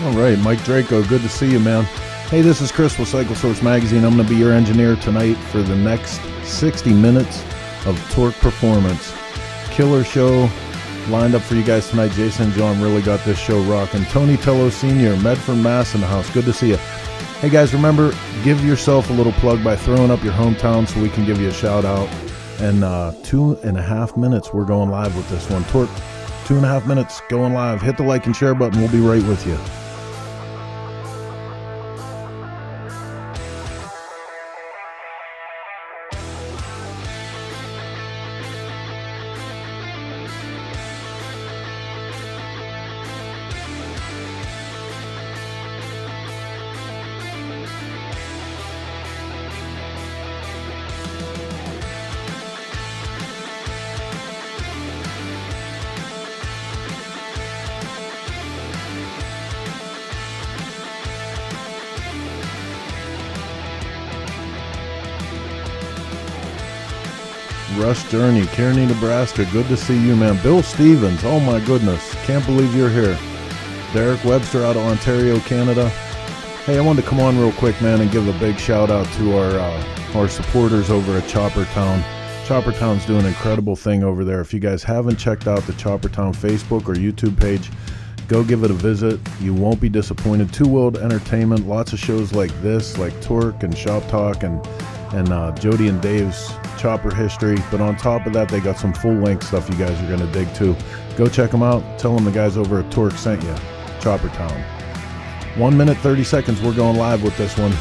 All right, Mike Draco, good to see you, man. Hey, this is Chris with Cycle Source Magazine. I'm going to be your engineer tonight for the next 60 minutes of Torque Performance. Killer show lined up for you guys tonight. Jason and John really got this show rocking. Tony Tello Sr., Medford, Mass in the house. Good to see you. Hey, guys, remember, give yourself a little plug by throwing up your hometown so we can give you a shout out. And 2.5 minutes, we're going live with this one. Torque, 2.5 minutes going live. Hit the like and share button. We'll be right with you. Russ Journey, Kearney, Nebraska. Good to see you, man. Bill Stevens, oh my goodness. Can't believe you're here. Derek Webster out of Ontario, Canada. Hey, I wanted to come on real quick, man, and give a big shout out to our supporters over at Choppertown. Choppertown's doing an incredible thing over there. If you guys haven't checked out the Choppertown Facebook or YouTube page, go give it a visit. You won't be disappointed. Two World Entertainment, lots of shows like this, like Torque and Shop Talk and Jody and Dave's Chopper history. But on top of that, they got some full-length stuff you guys are going to dig too. Go check them out. Tell them the guys over at Torque sent you. Choppertown. 1 minute, 30 seconds. We're going live with this one.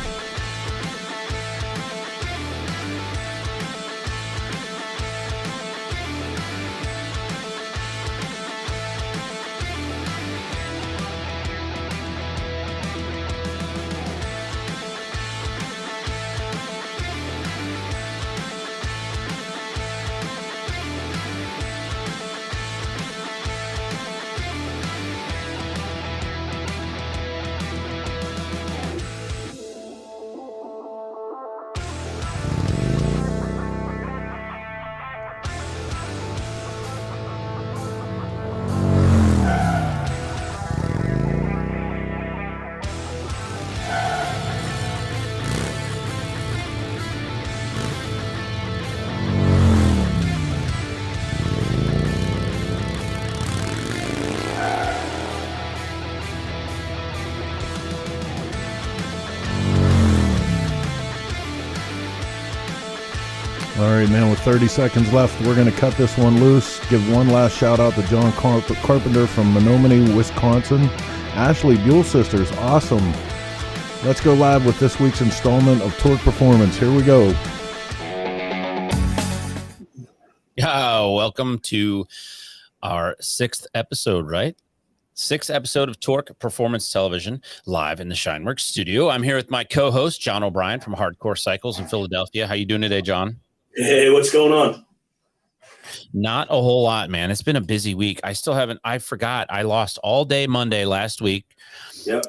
All right, man, with 30 seconds left, we're going to cut this one loose. Give one last shout out to John Carpenter from Menomonee, Wisconsin. Ashley Buell Sisters, awesome. Let's go live with this week's installment of Torque Performance. Here we go. Welcome to our 6th episode, right? 6th episode of Torque Performance Television, live in the SHINE WERKS studio. I'm here with my co-host, John O'Brien from Hardcore Cycles in Philadelphia. How you doing today, John? Hey, what's going on? Not a whole lot, man. It's been a busy week. I forgot. I lost all day Monday last week. Yep.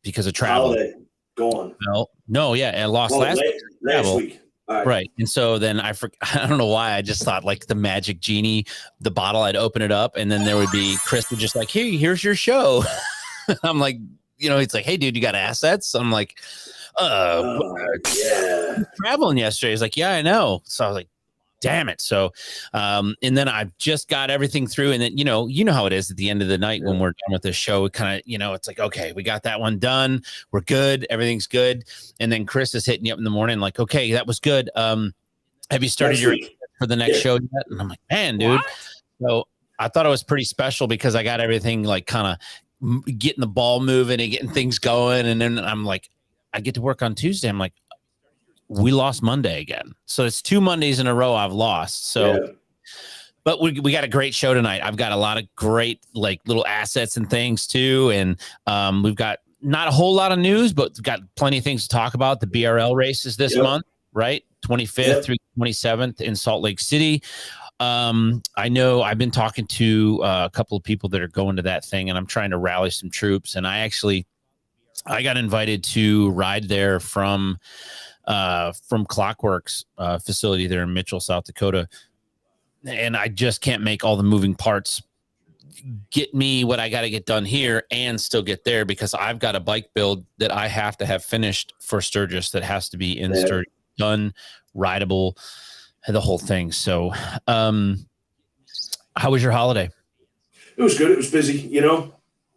Because of travel. Holiday. Go on. Well, no, yeah. And I lost last week. All right. And so then I don't know why. I just thought like the magic genie, the bottle, I'd open it up and then there would be Chris would just like, hey, here's your show. I'm like, it's like, hey, dude, you got assets? I'm like, yeah. Traveling yesterday. He's like, yeah, I know. So I was like, damn it. So, and then I've just got everything through. And then, you know how it is at the end of the night when we're done with this show, it kind of, it's like, okay, we got that one done. We're good. Everything's good. And then Chris is hitting you up in the morning, like, okay, that was good. Have you started your for the next show yet? And I'm like, man, dude. What? So I thought it was pretty special because I got everything like kind of getting the ball moving and getting things going. And then I'm like, I get to work on Tuesday. I'm like, we lost Monday again. So it's 2 Mondays in a row I've lost. So, but we got a great show tonight. I've got a lot of great like little assets and things too. And we've got not a whole lot of news, but we've got plenty of things to talk about. The BRL race is this month, right? 25th through 27th in Salt Lake City. I know I've been talking to a couple of people that are going to that thing and I'm trying to rally some troops. And I got invited to ride there from Clockworks facility there in Mitchell, South Dakota. And I just can't make all the moving parts get me what I got to get done here and still get there, because I've got a bike build that I have to have finished for Sturgis that has to be in Sturgis, done, rideable, the whole thing. So, how was your holiday? It was good. It was busy,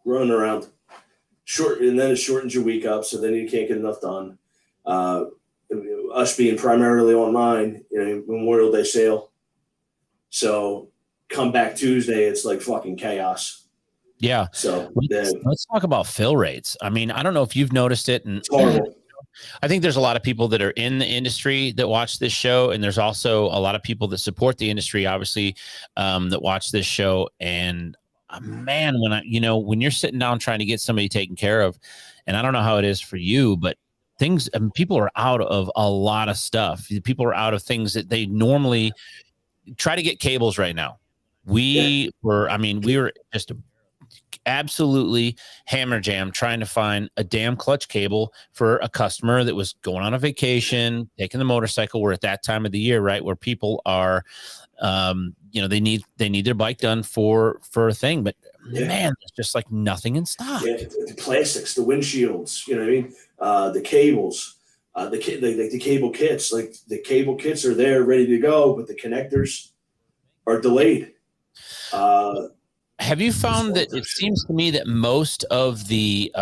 running around. Short, and then it shortens your week up, so then you can't get enough done. Us being primarily online, Memorial Day sale. So come back Tuesday, it's like fucking chaos. Yeah. So let's talk about fill rates. I mean, I don't know if you've noticed it, and it's horrible. I think there's a lot of people that are in the industry that watch this show, and there's also a lot of people that support the industry, obviously, that watch this show. And man, when you're sitting down trying to get somebody taken care of, and I don't know how it is for you, but people are out of a lot of stuff. People are out of things that they normally try to get cables right now. We were just absolutely hammer jam trying to find a damn clutch cable for a customer that was going on a vacation, taking the motorcycle. We're at that time of the year, right, where people are, they need their bike done for a thing. But man, there's just like nothing in stock. Yeah, the plastics, the windshields, the cables, the cable kits. Like the cable kits are there, ready to go, but the connectors are delayed. Have you found that it seems to me that most of the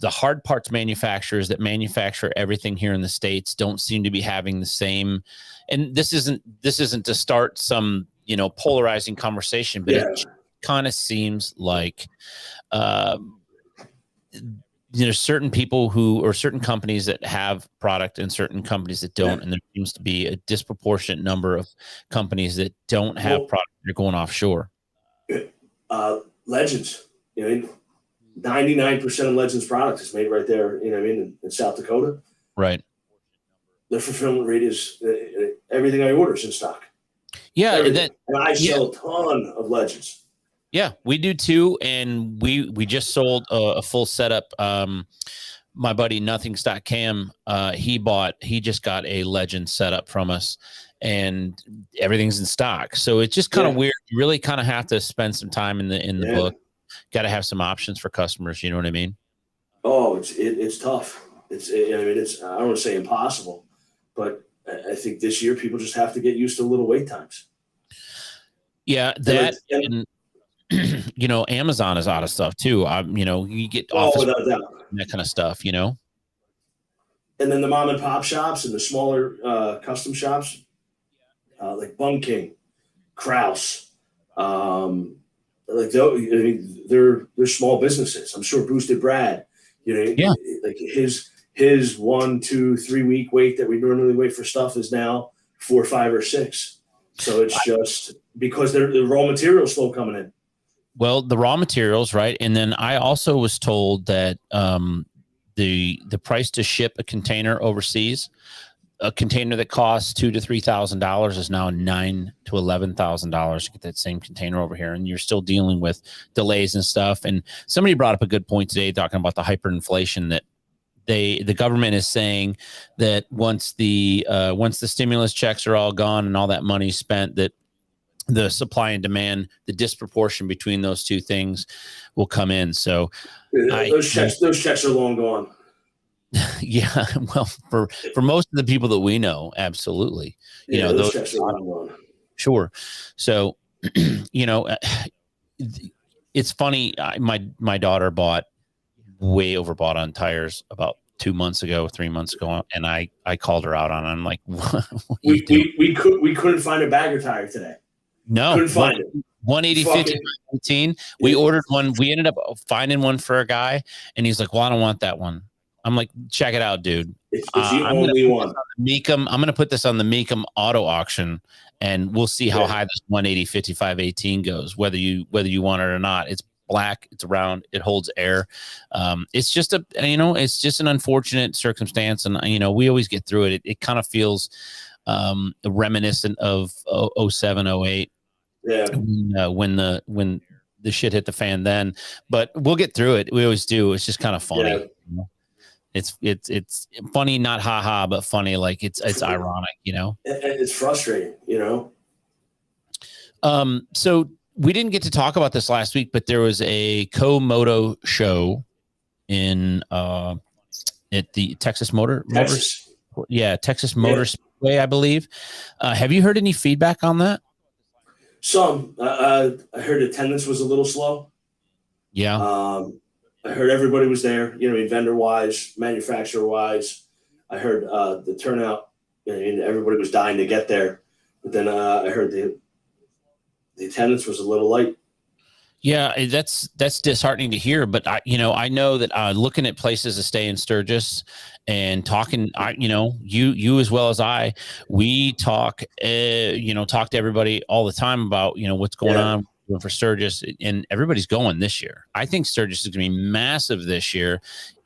hard parts manufacturers that manufacture everything here in the States don't seem to be having the same, and this isn't to start some, polarizing conversation, but it kind of seems like, there's certain people or certain companies that have product and certain companies that don't. And there seems to be a disproportionate number of companies that don't have product. They're going offshore. Legends, 99% of Legends product is made right there, in South Dakota. Right. The fulfillment rate is everything I order is in stock. Yeah. And I sell a ton of Legends. Yeah, we do too. And we just sold a full setup. My buddy Cam, he just got a Legend setup from us, and everything's in stock. So it's just kind of weird. You really kind of have to spend some time in the book. Got to have some options for customers. You know what I mean? Oh, it's tough. It's I don't want to say impossible, but I think this year people just have to get used to little wait times. Yeah, Amazon is out of stuff too. You get office that kind of stuff, And then the mom and pop shops and the smaller custom shops, like Bum King, Kraus, they're small businesses. I'm sure Boosted Brad, like his 1, 2, 3 week wait that we normally wait for stuff is now 4, 5, or 6. So it's just because the raw materials slow coming in. Well, the raw materials, right? And then I also was told that the price to ship a container overseas, a container that costs $2,000 to $3,000 is now $9,000 to $11,000 to get that same container over here, and you're still dealing with delays and stuff. And somebody brought up a good point today, talking about the hyperinflation that the government is saying that once the stimulus checks are all gone and all that money spent, that the supply and demand, the disproportion between those two things will come in. So those checks are long gone. Yeah. Well, for most of the people that we know, absolutely. Those checks are long gone. Sure. So, it's funny. My daughter way overbought on tires about 2 months ago, 3 months ago. And I called her out on it. I'm like, what we couldn't find a bagger tire today. No, couldn't find it. 180 15. We ordered one. We ended up finding one for a guy, and he's like, "Well, I don't want that one." I'm like, "Check it out, dude. It's the only one." I'm going to put this on the Meekum auto auction, and we'll see how high this 180 55 18 goes. Whether you want it or not, it's black, it's round, it holds air. It's just an unfortunate circumstance, and we always get through it. It kind of feels reminiscent of 07, 08. Yeah. When the shit hit the fan then, but we'll get through it. We always do. It's just kind of funny. Yeah. It's funny, not haha, but funny. Like it's ironic, And it's frustrating, So we didn't get to talk about this last week, but there was a Co-Moto show in at the Texas Motor. Texas Motor Speedway, I believe. Have you heard any feedback on that? Some. I heard attendance was a little slow. Yeah. I heard everybody was there, vendor-wise, manufacturer-wise. I heard the turnout, everybody was dying to get there. But then I heard the attendance was a little light. Yeah, that's disheartening to hear. But I know that looking at places to stay in Sturgis and talking, you as well as I, we talk to everybody all the time about what's going on for Sturgis, and everybody's going this year. I think Sturgis is going to be massive this year,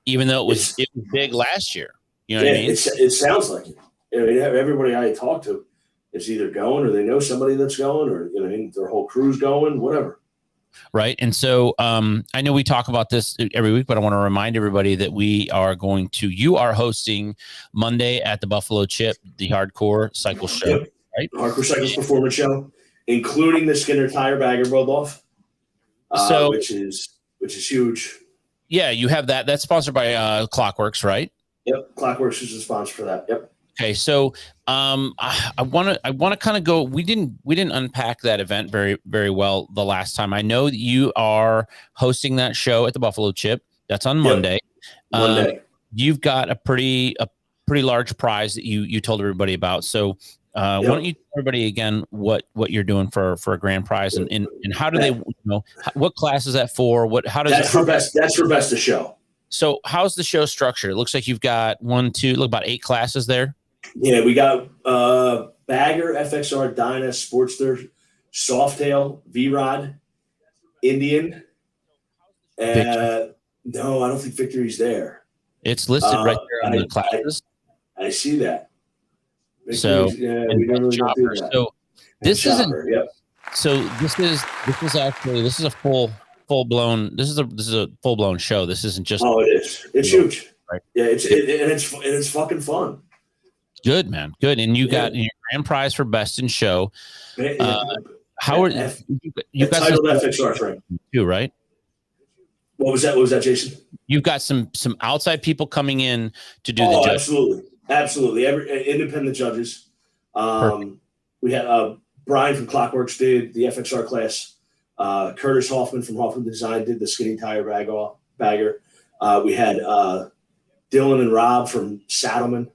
even though it was big last year. You know what I mean? It sounds like it. Everybody I talk to is either going or they know somebody that's going, or their whole crew's going, whatever. Right. And so I know we talk about this every week, but I want to remind everybody that you are hosting Monday at the Buffalo Chip, the Hardcore Cycle Show, right? Hardcore Cycles Performance Show, including the Skinner Tire Bagger roll-off, which is huge. Yeah, you have that. That's sponsored by Clockworks, right? Yep, Clockworks is a sponsor for that. Yep. Okay, so I want to kind of go. We didn't unpack that event very, very well the last time. I know that you are hosting that show at the Buffalo Chip. That's on Monday. Monday. You've got a pretty large prize that you told everybody about. So why don't you tell everybody again what you're doing for a grand prize, and how do they what class is that for? That's for best of show. So how's the show structured? It looks like you've got about 8 classes there. Yeah, we got Bagger, FXR, Dyna, Sportster, Softail, V-Rod, Indian. No, I don't think Victory's there. It's listed right there on the classes. I see that. Victory's, we don't really do that. So this Chopper, isn't. So this is a full blown. This is a full blown show. This isn't just. Oh, it is. It's huge. Right. Yeah, it's fucking fun. Good, man. Good. And you got your grand prize for best in show. How are you got titled FXR frame too, right? What was that, Jason? You've got some outside people coming in to do the judging. Absolutely. Every independent judges. We had Brian from Clockworks did the FXR class. Curtis Hoffman from Hoffman Design did the skinny tire bagger. We had Dylan and Rob from Saddleman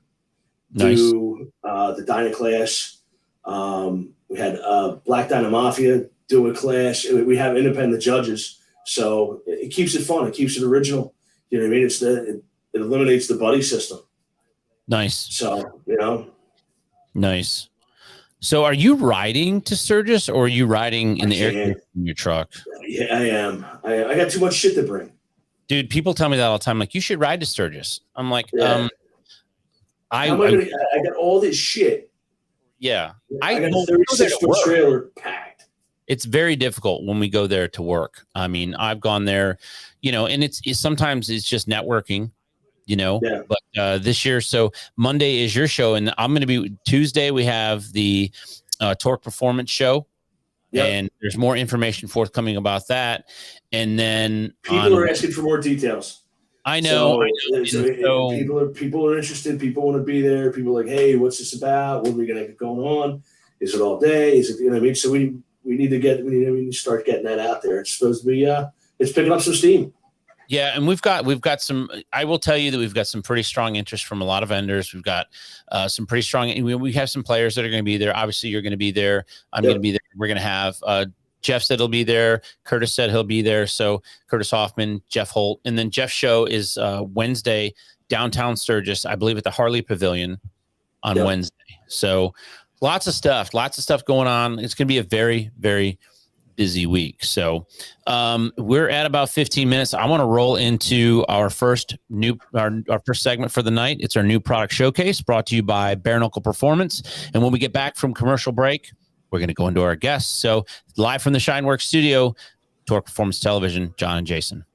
do the Dyna class. We had Black Dyna Mafia do a class. We have independent judges, so it keeps it fun. It keeps it original. You know what I mean? It eliminates the buddy system. Nice. So Nice. So are you riding to Sturgis, or are you riding in the air in your truck? Yeah, I am. I got too much shit to bring. Dude, people tell me that all the time. Like, you should ride to Sturgis. I'm like, I got all this shit. Yeah. I got a 36-foot trailer packed. It's very difficult when we go there to work. I mean, I've gone there, and it's sometimes it's just networking, but this year, so Monday is your show, and I'm going to be Tuesday. We have the Torque Performance show. Yep. And there's more information forthcoming about that. And then people are asking for more details. I know. So people are interested. People want to be there. People are like, hey, what's this about? What are we going to get going on? Is it all day? Is it, what I mean? So we need to start getting that out there. It's supposed to be, it's picking up some steam. Yeah, and we've got some. I will tell you that we've got some pretty strong interest from a lot of vendors. We've got some pretty strong. We have some players that are going to be there. Obviously, you're going to be there. I'm going to be there. We're going to have Jeff said he'll be there. Curtis said he'll be there. So Curtis Hoffman, Jeff Holt, and then Jeff's show is Wednesday downtown Sturgis, I believe, at the Harley Pavilion on Wednesday. So lots of stuff going on. It's going to be a very, very busy week. So we're at about 15 minutes. I want to roll into our first segment for the night. It's our new product showcase brought to you by Bare Knuckle Performance. And when we get back from commercial break, we're going to go into our guests. So live from the SHINE WERKS studio, Torque Performance Television, John and Jason.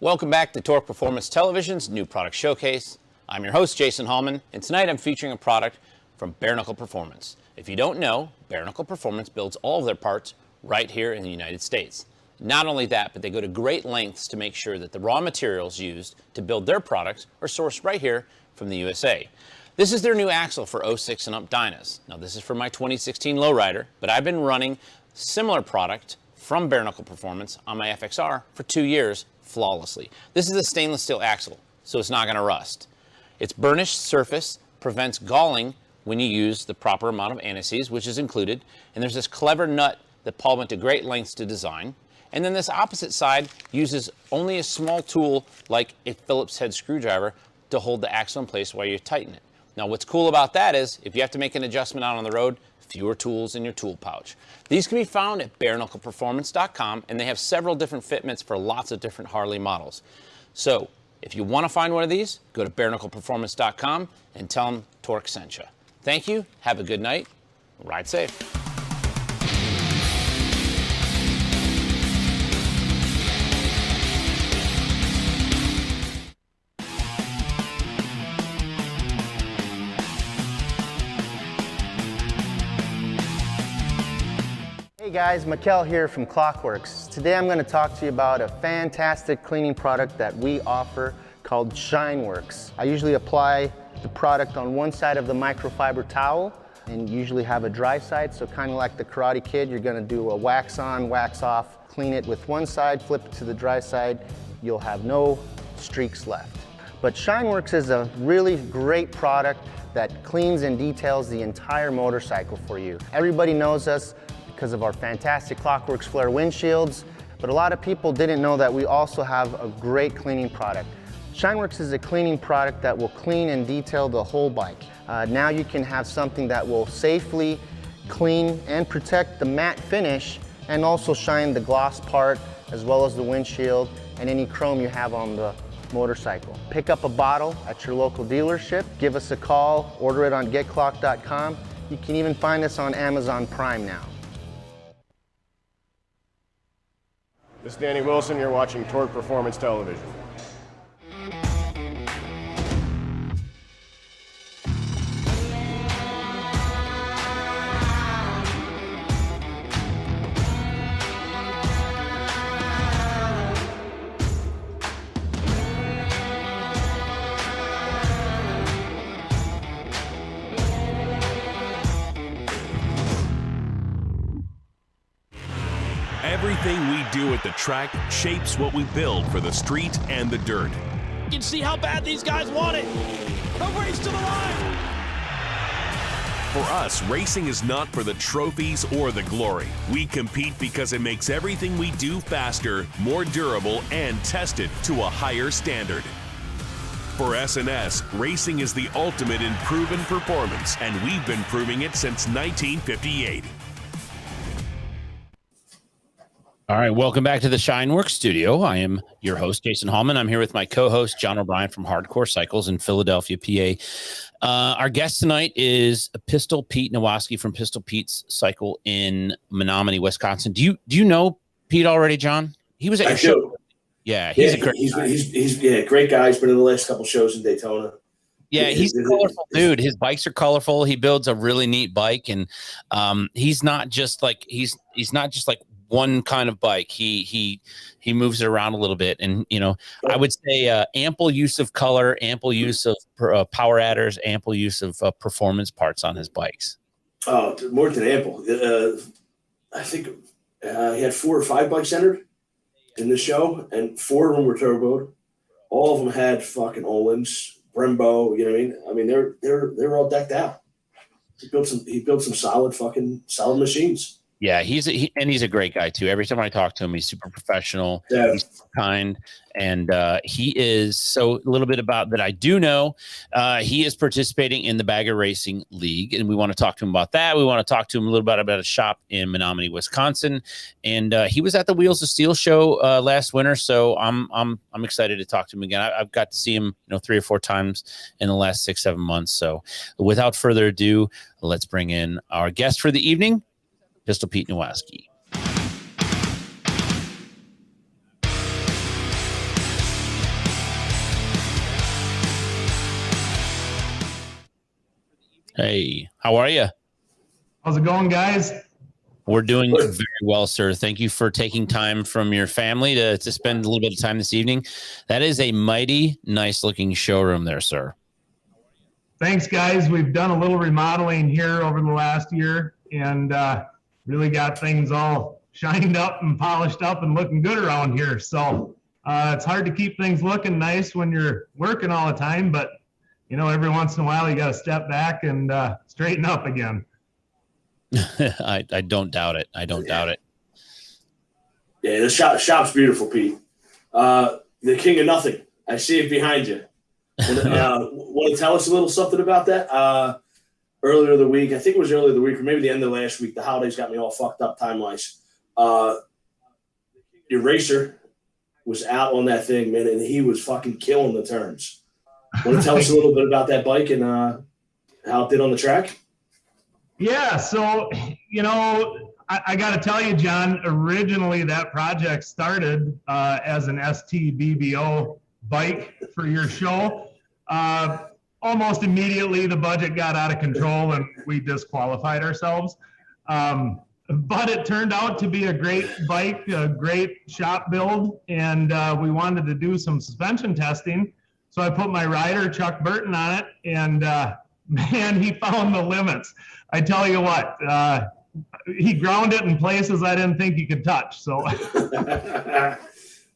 Welcome back to Torque Performance Television's new product showcase. I'm your host, Jason Hallman, and tonight I'm featuring a product from Bare Knuckle Performance. If you don't know, Bare Knuckle Performance builds all of their parts right here in the United States. Not only that, but they go to great lengths to make sure that the raw materials used to build their products are sourced right here from the USA. This is their new axle for 06 and up dynos. Now this is for my 2016 lowrider, but I've been running similar product from Bare Knuckle Performance on my FXR for 2 years flawlessly. This is a stainless steel axle, so it's not going to rust. Its burnished surface prevents galling when you use the proper amount of anti-seize, which is included. And there's this clever nut that Paul went to great lengths to design. And then this opposite side uses only a small tool like a Phillips head screwdriver to hold the axle in place while you tighten it. Now what's cool about that is if you have to make an adjustment out on the road, fewer tools in your tool pouch. These can be found at bareknuckleperformance.com, and they have several different fitments for lots of different Harley models. So if you want to find one of these, go to bareknuckleperformance.com and tell them Torque sent you. Thank you, have a good night, ride safe. Hey guys, Mikkel here from Clockworks. Today I'm going to talk to you about a fantastic cleaning product that we offer called SHINE WERKS. I usually apply the product on one side of the microfiber towel and usually have a dry side, so kind of like the Karate Kid, you're going to do a wax on, wax off, clean it with one side, flip it to the dry side, you'll have no streaks left. But SHINE WERKS is a really great product that cleans and details the entire motorcycle for you. Everybody knows us because of our fantastic Clockworks Flare windshields, but a lot of people didn't know that we also have a great cleaning product. SHINE WERKS is a cleaning product that will clean and detail the whole bike. Now you can have something that will safely clean and protect the matte finish and also shine the gloss part as well as the windshield and any chrome you have on the motorcycle. Pick up a bottle at your local dealership, give us a call, order it on getclock.com. You can even find us on Amazon Prime now. This is Danny Wilson, you're watching Torque Performance Television. Everything we do at the track shapes what we build for the street and the dirt. You can see how bad these guys want it. A race to the line. For us, racing is not for the trophies or the glory. We compete because it makes everything we do faster, more durable, and tested to a higher standard. For S&S, racing is the ultimate in proven performance, and we've been proving it since 1958. All right, welcome back to the SHINE WERKS studio. I am your host, Jason Hallman. I'm here with my co-host, John O'Brien from Hardcore Cycles in Philadelphia, PA. Our guest tonight is Pistol Pete Nowaskey from Pistol Pete's Cycle in Menomonee, Wisconsin. Do you know Pete already, John? He was at your show. Yeah, he's a great guy. He's a great guy. He's been in the last couple shows in Daytona. Yeah, he's a colorful dude. His bikes are colorful. He builds a really neat bike, and he's not just like one kind of bike. He moves it around a little bit, and I would say ample use of color, ample use of power adders, ample use of performance parts on his bikes. Oh, more than ample. I think he had 4 or 5 bikes entered in the show, and 4 of them were turboed. All of them had fucking Ohlins, Brembo. You know what I mean? They're all decked out. He built some solid machines. Yeah, he's a great guy too. Every time I talk to him, he's super professional. Yeah. He's kind, and he is. So a little bit about that I do know. He is participating in the Bagger Racing League, and we want to talk to him about that. We want to talk to him a little bit about a shop in Menomonee, Wisconsin, and he was at the Wheels of Steel show last winter. So I'm excited to talk to him again. I've got to see him 3 or 4 times in the last 6-7 months. So without further ado, let's bring in our guest for the evening, Pistol Pete Nowaskey. Hey, how are you? How's it going, guys? We're doing very well, sir. Thank you for taking time from your family to spend a little bit of time this evening. That is a mighty nice looking showroom there, sir. Thanks, guys. We've done a little remodeling here over the last year and really got things all shined up and polished up and looking good around here. So it's hard to keep things looking nice when you're working all the time, but you know, every once in a while you got to step back and straighten up again. I don't doubt it. I don't doubt it. Yeah, the shop's beautiful, Pete. The king of nothing. I see it behind you. Want to tell us a little something about that? Earlier the week, I think it was earlier the week, or maybe the end of last week. The holidays got me all fucked up time-wise. Your racer was out on that thing, man, and he was fucking killing the turns. Want to tell us a little bit about that bike and how it did on the track? Yeah, so, you know, I got to tell you, John, originally that project started as an STBBO bike for your show. Almost immediately, the budget got out of control and we disqualified ourselves. But it turned out to be a great bike, a great shop build, and we wanted to do some suspension testing. So I put my rider, Chuck Burton, on it, and man, he found the limits. I tell you what, he ground it in places I didn't think he could touch. So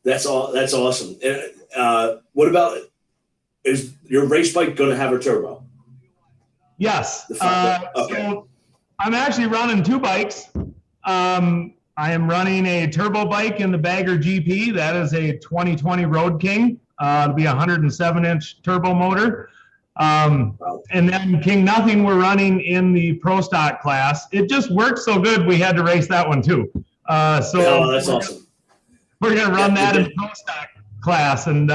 that's awesome. What about, is your race bike going to have a turbo? Yes. Okay. So I'm actually running two bikes. I am running a turbo bike in the Bagger GP. That is a 2020 Road King. It'll be a 107-inch turbo motor. And then King Nothing we're running in the Pro Stock class. It just worked so good we had to race that one too. That's awesome. We're going to run that in the Pro Stock class, and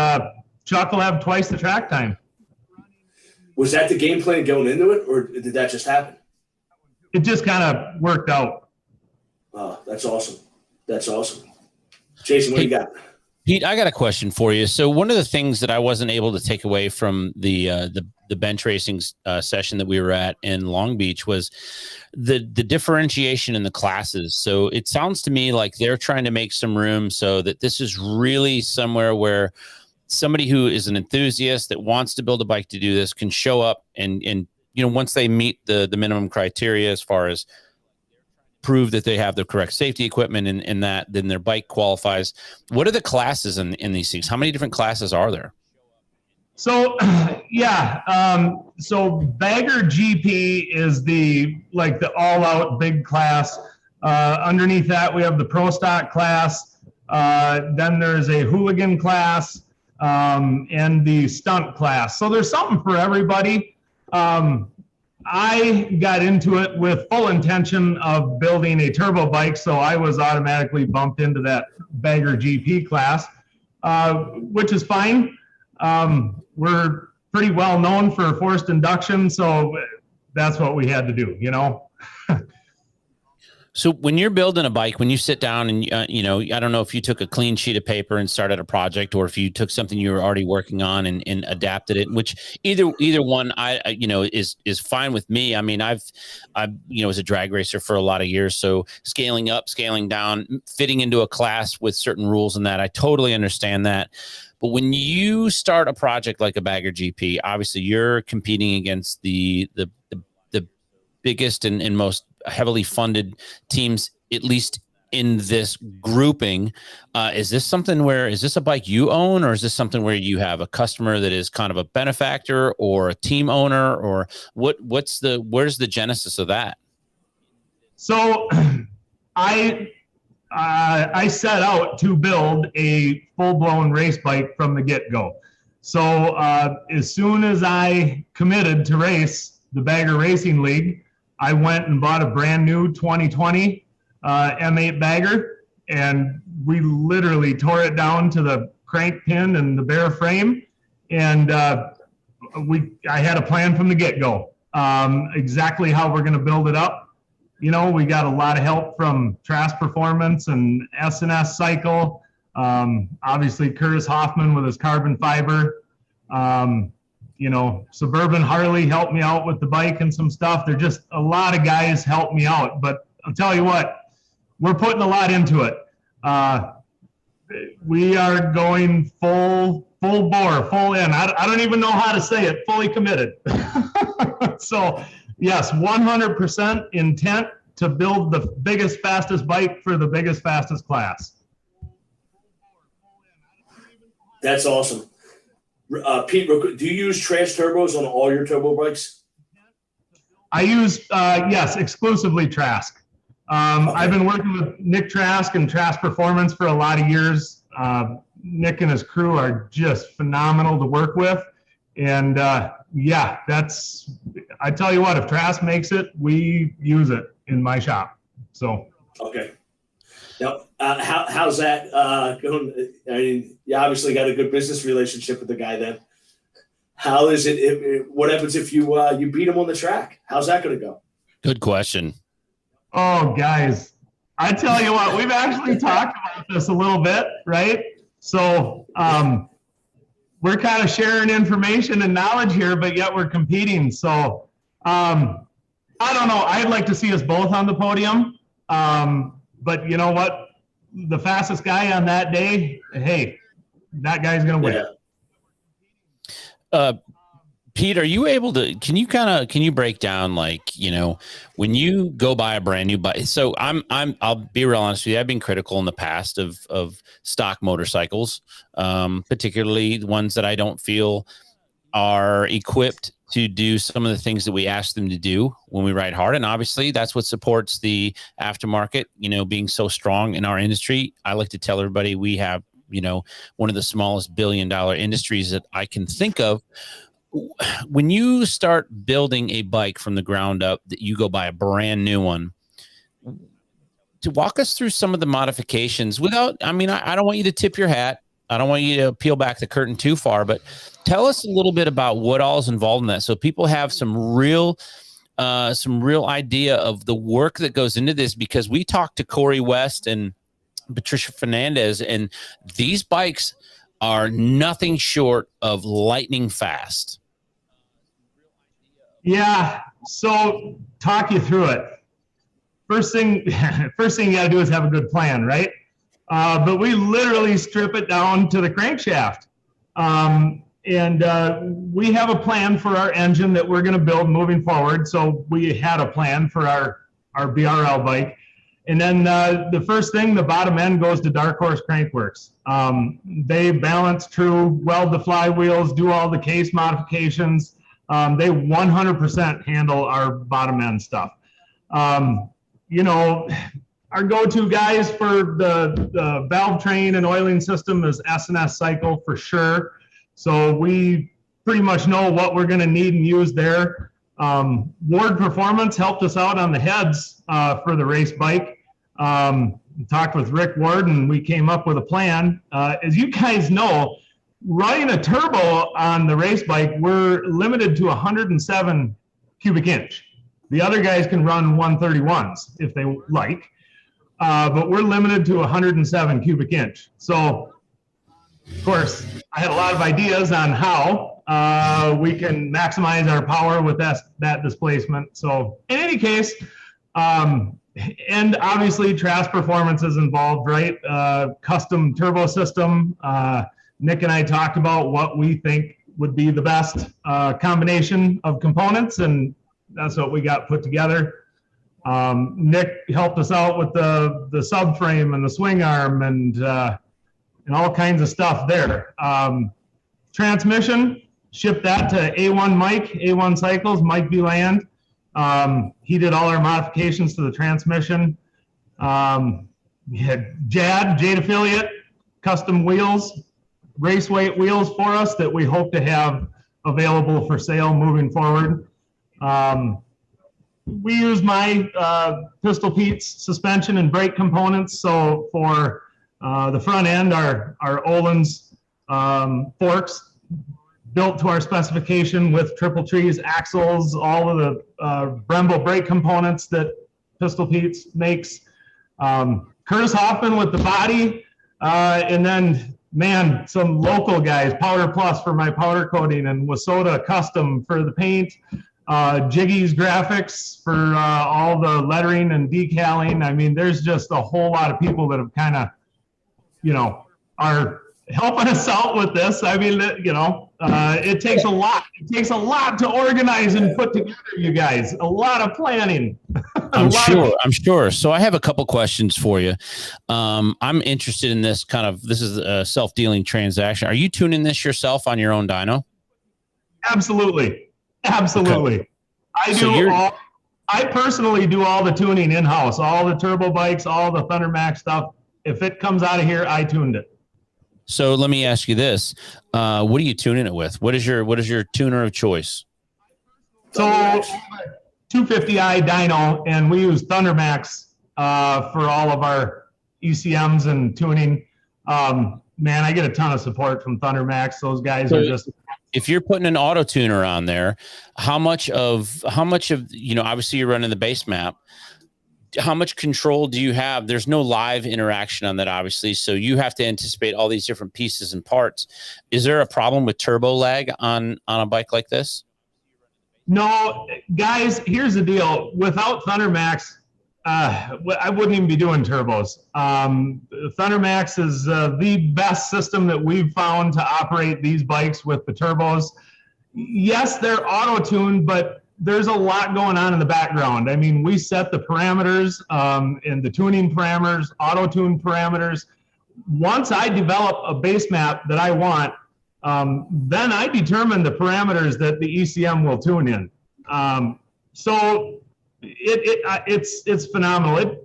Chuck will have twice the track time. Was that the game plan going into it, or did that just happen? It just kind of worked out. Oh, that's awesome. That's awesome. Jason, what do you got? Pete, I got a question for you. So one of the things that I wasn't able to take away from the bench racing session that we were at in Long Beach was the differentiation in the classes. So it sounds to me like they're trying to make some room so that this is really somewhere where somebody who is an enthusiast that wants to build a bike to do this can show up and you know, once they meet the minimum criteria as far as prove that they have the correct safety equipment and that then their bike qualifies. What are the classes in these things? How many different classes are there? So so Bagger GP is the all-out big class. Underneath that we have the Pro Stock class. Then there's a hooligan class and the stunt class. So there's something for everybody. I got into it with full intention of building a turbo bike, so I was automatically bumped into that Bagger GP class, which is fine. We're pretty well known for forced induction, so that's what we had to do, you know? So when you're building a bike, when you sit down and, you know, I don't know if you took a clean sheet of paper and started a project or if you took something you were already working on and adapted it, which either one, you know, is fine with me. I mean, I've, you know, was a drag racer for a lot of years. So scaling up, scaling down, fitting into a class with certain rules and that, I totally understand that. But when you start a project like a Bagger GP, obviously you're competing against the biggest and most heavily funded teams, at least in this grouping. Is this a bike you own, or is this something where you have a customer that is kind of a benefactor or a team owner, or where's the genesis of that? So I set out to build a full-blown race bike from the get-go. So as soon as I committed to race the Bagger Racing League, I went and bought a brand new 2020 M8 Bagger, and we literally tore it down to the crank pin and the bare frame. And I had a plan from the get-go, exactly how we're going to build it up. You know, we got a lot of help from Trask Performance and S&S Cycle. Obviously Curtis Hoffman with his carbon fiber. Suburban Harley helped me out with the bike and some stuff. They're just a lot of guys helped me out. But I'll tell you what, we're putting a lot into it. We are going full bore, full in. I don't even know how to say it, fully committed. So yes, 100% intent to build the biggest, fastest bike for the biggest, fastest class. That's awesome. Pete, do you use Trash turbos on all your turbo bikes? I use, yes, exclusively Trask. Okay. I've been working with Nick Trask and Trask Performance for a lot of years. Nick and his crew are just phenomenal to work with. And yeah, I tell you what, if Trask makes it, we use it in my shop. So. Okay. Now, how's that going? I mean, you obviously got a good business relationship with the guy then. How is it? What happens if you beat him on the track? How's that going to go? Good question. Oh, guys, I tell you what, we've actually talked about this a little bit, right? So we're kind of sharing information and knowledge here, but yet we're competing. So I don't know. I'd like to see us both on the podium. But you know what? The fastest guy on that day, hey, that guy's going to win. Yeah. Pete, are you able to, can you break down, like, when you go buy a brand new bike? So I'll be real honest with you. I've been critical in the past of stock motorcycles, particularly the ones that I don't feel are equipped to do some of the things that we ask them to do when we ride hard. And obviously that's what supports the aftermarket, being so strong in our industry. I like to tell everybody we have, one of the smallest billion-dollar industries that I can think of. When you start building a bike from the ground up, that you go buy a brand new one, to walk us through some of the modifications without, I don't want you to tip your hat. I don't want you to peel back the curtain too far, but tell us a little bit about what all is involved in that, so people have some real idea of the work that goes into this. Because we talked to Corey West and Patricia Fernandez, and these bikes are nothing short of lightning fast. Yeah, so talk you through it. First thing you got to do is have a good plan, right? But we literally strip it down to the crankshaft. And we have a plan for our engine that we're going to build moving forward. So we had a plan for our BRL bike. And then the first thing, the bottom end goes to Dark Horse Crankworks. They balance true, weld the flywheels, do all the case modifications. They 100% handle our bottom end stuff. Our go-to guys for the valve train and oiling system is S&S Cycle for sure. So we pretty much know what we're going to need and use there. Ward Performance helped us out on the heads for the race bike. Talked with Rick Ward and we came up with a plan. As you guys know, running a turbo on the race bike, we're limited to 107 cubic inch. The other guys can run 131s if they like, but we're limited to 107 cubic inch. So, of course, I had a lot of ideas on how we can maximize our power with that displacement. So, in any case, and obviously Trask Performance is involved, right? Custom turbo system. Nick and I talked about what we think would be the best combination of components, and that's what we got put together. Nick helped us out with the subframe and the swing arm and all kinds of stuff there. Transmission, shipped that to A1 Mike, A1 Cycles, Mike Beland. He did all our modifications to the transmission. We had Jade Affiliate, custom wheels, race weight wheels for us that we hope to have available for sale moving forward. We use my Pistol Pete's suspension and brake components. So for the front end, our Olin's forks built to our specification with triple trees, axles, all of the Brembo brake components that Pistol Pete's makes. Curtis Hoffman with the body, and then man, some local guys, Powder Plus for my powder coating and Wasota Custom for the paint, Jiggy's Graphics for all the lettering and decaling. I mean, there's just a whole lot of people that have kind of, are helping us out with this. I mean, it takes a lot. It takes a lot to organize and put together, you guys. A lot of planning. I'm sure. So I have a couple questions for you. I'm interested in this this is a self-dealing transaction. Are you tuning this yourself on your own dyno? Absolutely. Okay. I personally do all the tuning in-house, all the turbo bikes, all the Thunder Max stuff. If it comes out of here, I tuned it. So let me ask you this. What are you tuning it with? What is your tuner of choice? So 250i dyno, and we use Thunder Max for all of our ECMs and tuning. Man, I get a ton of support from Thunder Max. Those guys are just... If you're putting an auto tuner on there, how much of obviously you're running the base map. How much control do you have? There's no live interaction on that, obviously. So you have to anticipate all these different pieces and parts. Is there a problem with turbo lag on a bike like this? No, guys, here's the deal. Without Thunder Max, I wouldn't even be doing turbos. Thunder Max is the best system that we've found to operate these bikes with the turbos. Yes, they're auto-tuned, but there's a lot going on in the background. I mean, we set the parameters and the tuning parameters, auto-tune parameters. Once I develop a base map that I want, then I determine the parameters that the ECM will tune in. So it's phenomenal.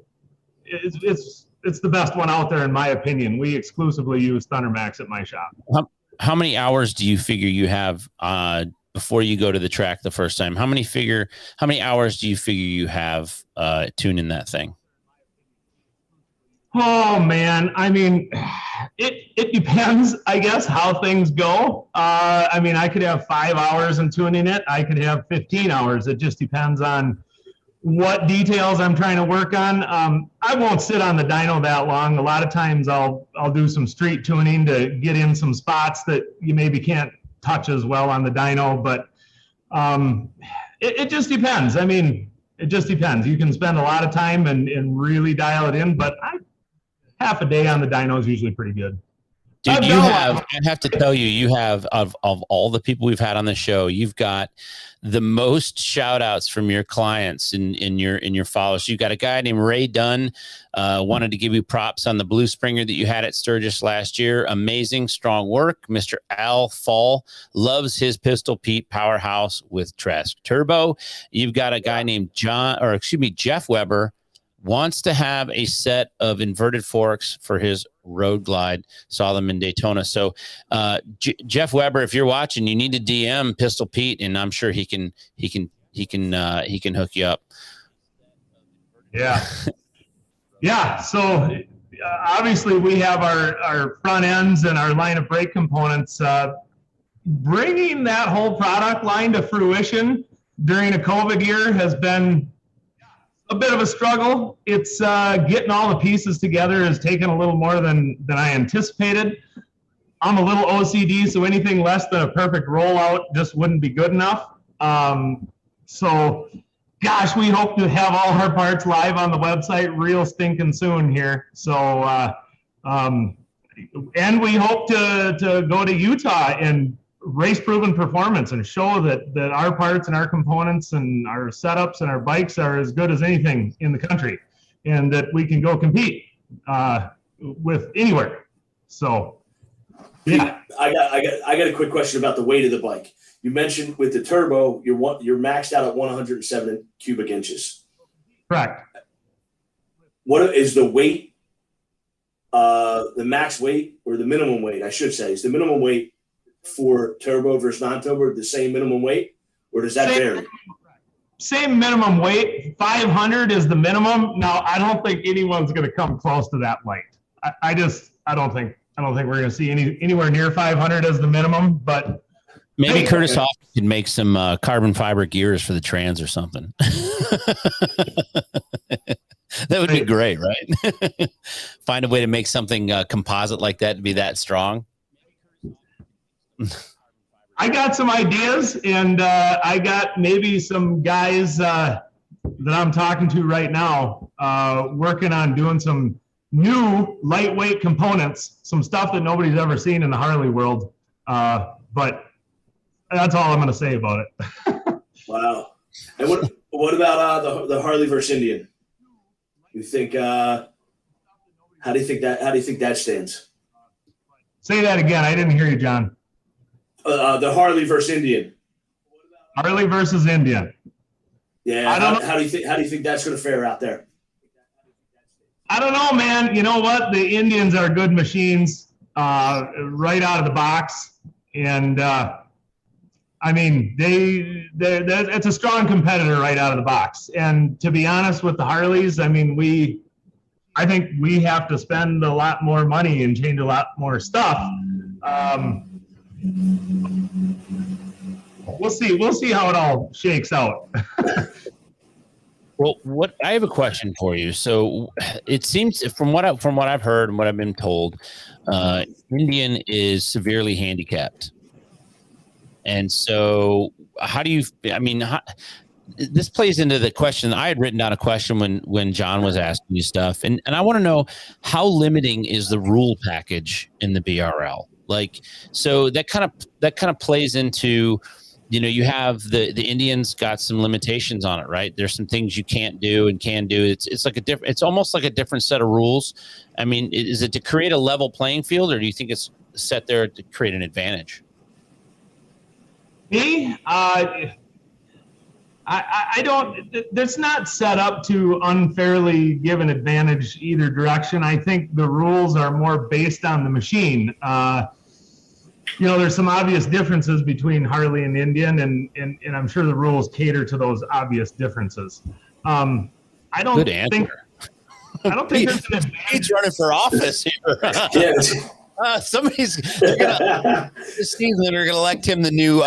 It's the best one out there in my opinion. We exclusively use Thunder Max at my shop. How many hours do you figure you have before you go to the track the first time? How many hours do you figure you have tuning that thing? Oh man, I mean, it depends, I guess, how things go. I mean, I could have 5 hours in tuning it. I could have 15 hours. It just depends on what details I'm trying to work on. I won't sit on the dyno that long. A lot of times I'll do some street tuning to get in some spots that you maybe can't touch as well on the dyno, but it just depends. I mean, it just depends. You can spend a lot of time and really dial it in, but half a day on the dyno is usually pretty good. Dude, I have to tell you, you have, of all the people we've had on the show, you've got the most shout outs from your clients in your followers. You've got a guy named Ray Dunn, wanted to give you props on the Blue Springer that you had at Sturgis last year. Amazing, strong work. Mr. Al Fall loves his Pistol Pete powerhouse with Trask Turbo. You've got a guy named Jeff Weber, wants to have a set of inverted forks for his Road Glide. Saw them in Daytona. So Jeff Weber, if you're watching, you need to DM Pistol Pete, and I'm sure he can hook you up. Yeah. Yeah. So obviously we have our front ends and our line of brake components. Bringing that whole product line to fruition during a COVID year has been a bit of a struggle. It's getting all the pieces together has taken a little more than I anticipated. I'm a little OCD, so anything less than a perfect rollout just wouldn't be good enough. So, gosh, we hope to have all our parts live on the website real stinking soon here. So, and we hope to go to Utah and race proven performance and show that our parts and our components and our setups and our bikes are as good as anything in the country, and that we can go compete with anywhere. So yeah. I got a quick question about the weight of the bike. You mentioned with the turbo, you're maxed out at 107 cubic inches. Correct. What is the weight, the max weight or the minimum weight, I should say, is the minimum weight for turbo versus non-turbo the same minimum weight, or does that vary? Same minimum weight. 500 is the minimum. Now, I don't think anyone's going to come close to that light. I don't think we're going to see anywhere near 500 as the minimum, but maybe Curtis Hoffman can make some carbon fiber gears for the trans or something. That would be great, right? Find a way to make something composite like that to be that strong. I got some ideas, and I got maybe some guys that I'm talking to right now working on doing some new lightweight components, some stuff that nobody's ever seen in the Harley world. But that's all I'm going to say about it. Wow. And what about the Harley versus Indian? You think? How do you think that stands? Say that again. I didn't hear you, John. The Harley versus Indian. Harley versus Indian. Yeah. How do you think that's going to fare out there? I don't know, man. You know what? The Indians are good machines right out of the box, and I mean it's a strong competitor right out of the box. And to be honest with the Harleys, I mean I think we have to spend a lot more money and change a lot more stuff. We'll see how it all shakes out. Well, I have a question for you. So it seems from what I've heard and what I've been told, Indian is severely handicapped. And so this plays into the question. I had written down a question when John was asking you stuff. And I want to know, how limiting is the rule package in the BRL? Like, so that kind of plays into, you have the Indians got some limitations on it, right? There's some things you can't do and can do. It's almost like a different set of rules. I mean, is it to create a level playing field, or do you think it's set there to create an advantage? Me, I don't. That's not set up to unfairly give an advantage either direction. I think the rules are more based on the machine. There's some obvious differences between Harley and Indian, and I'm sure the rules cater to those obvious differences. I don't think there's an advantage. He's running for office here. Yeah. They're gonna elect him the new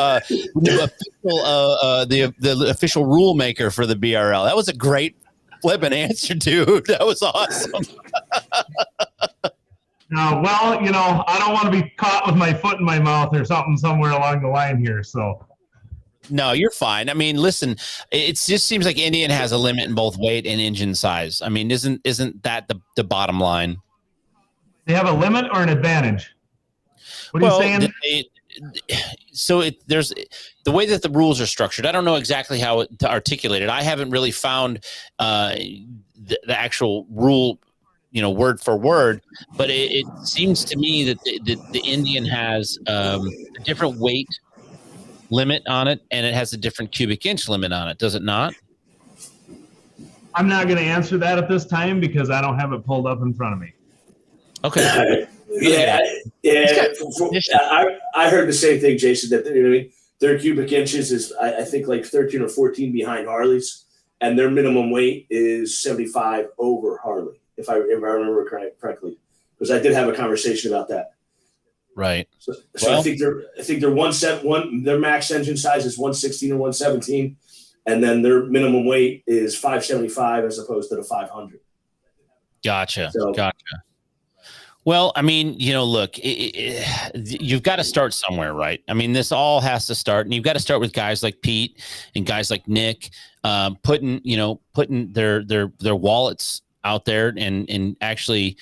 official rule maker for the BRL. That was a great flippant answer, dude. That was awesome. Well, I don't want to be caught with my foot in my mouth or something somewhere along the line here. So. No, you're fine. I mean, listen, it just seems like Indian has a limit in both weight and engine size. I mean, isn't that the bottom line? They have a limit or an advantage? What are you saying? There's the way that the rules are structured. I don't know exactly how to articulate it. I haven't really found the actual rule, word for word, but it seems to me that the Indian has a different weight limit on it, and it has a different cubic inch limit on it. Does it not? I'm not going to answer that at this time because I don't have it pulled up in front of me. Okay. I heard the same thing, Jason. That their cubic inches is I think like 13 or 14 behind Harley's, and their minimum weight is 75 over Harley, if I remember correctly, because I did have a conversation about that. Right. So I think their max engine size is 116 or 117, and then their minimum weight is 575 as opposed to the 500. Gotcha. Well, I mean, look, you've got to start somewhere, right? I mean, this all has to start, and you've got to start with guys like Pete and guys like Nick, putting their wallets out there and actually,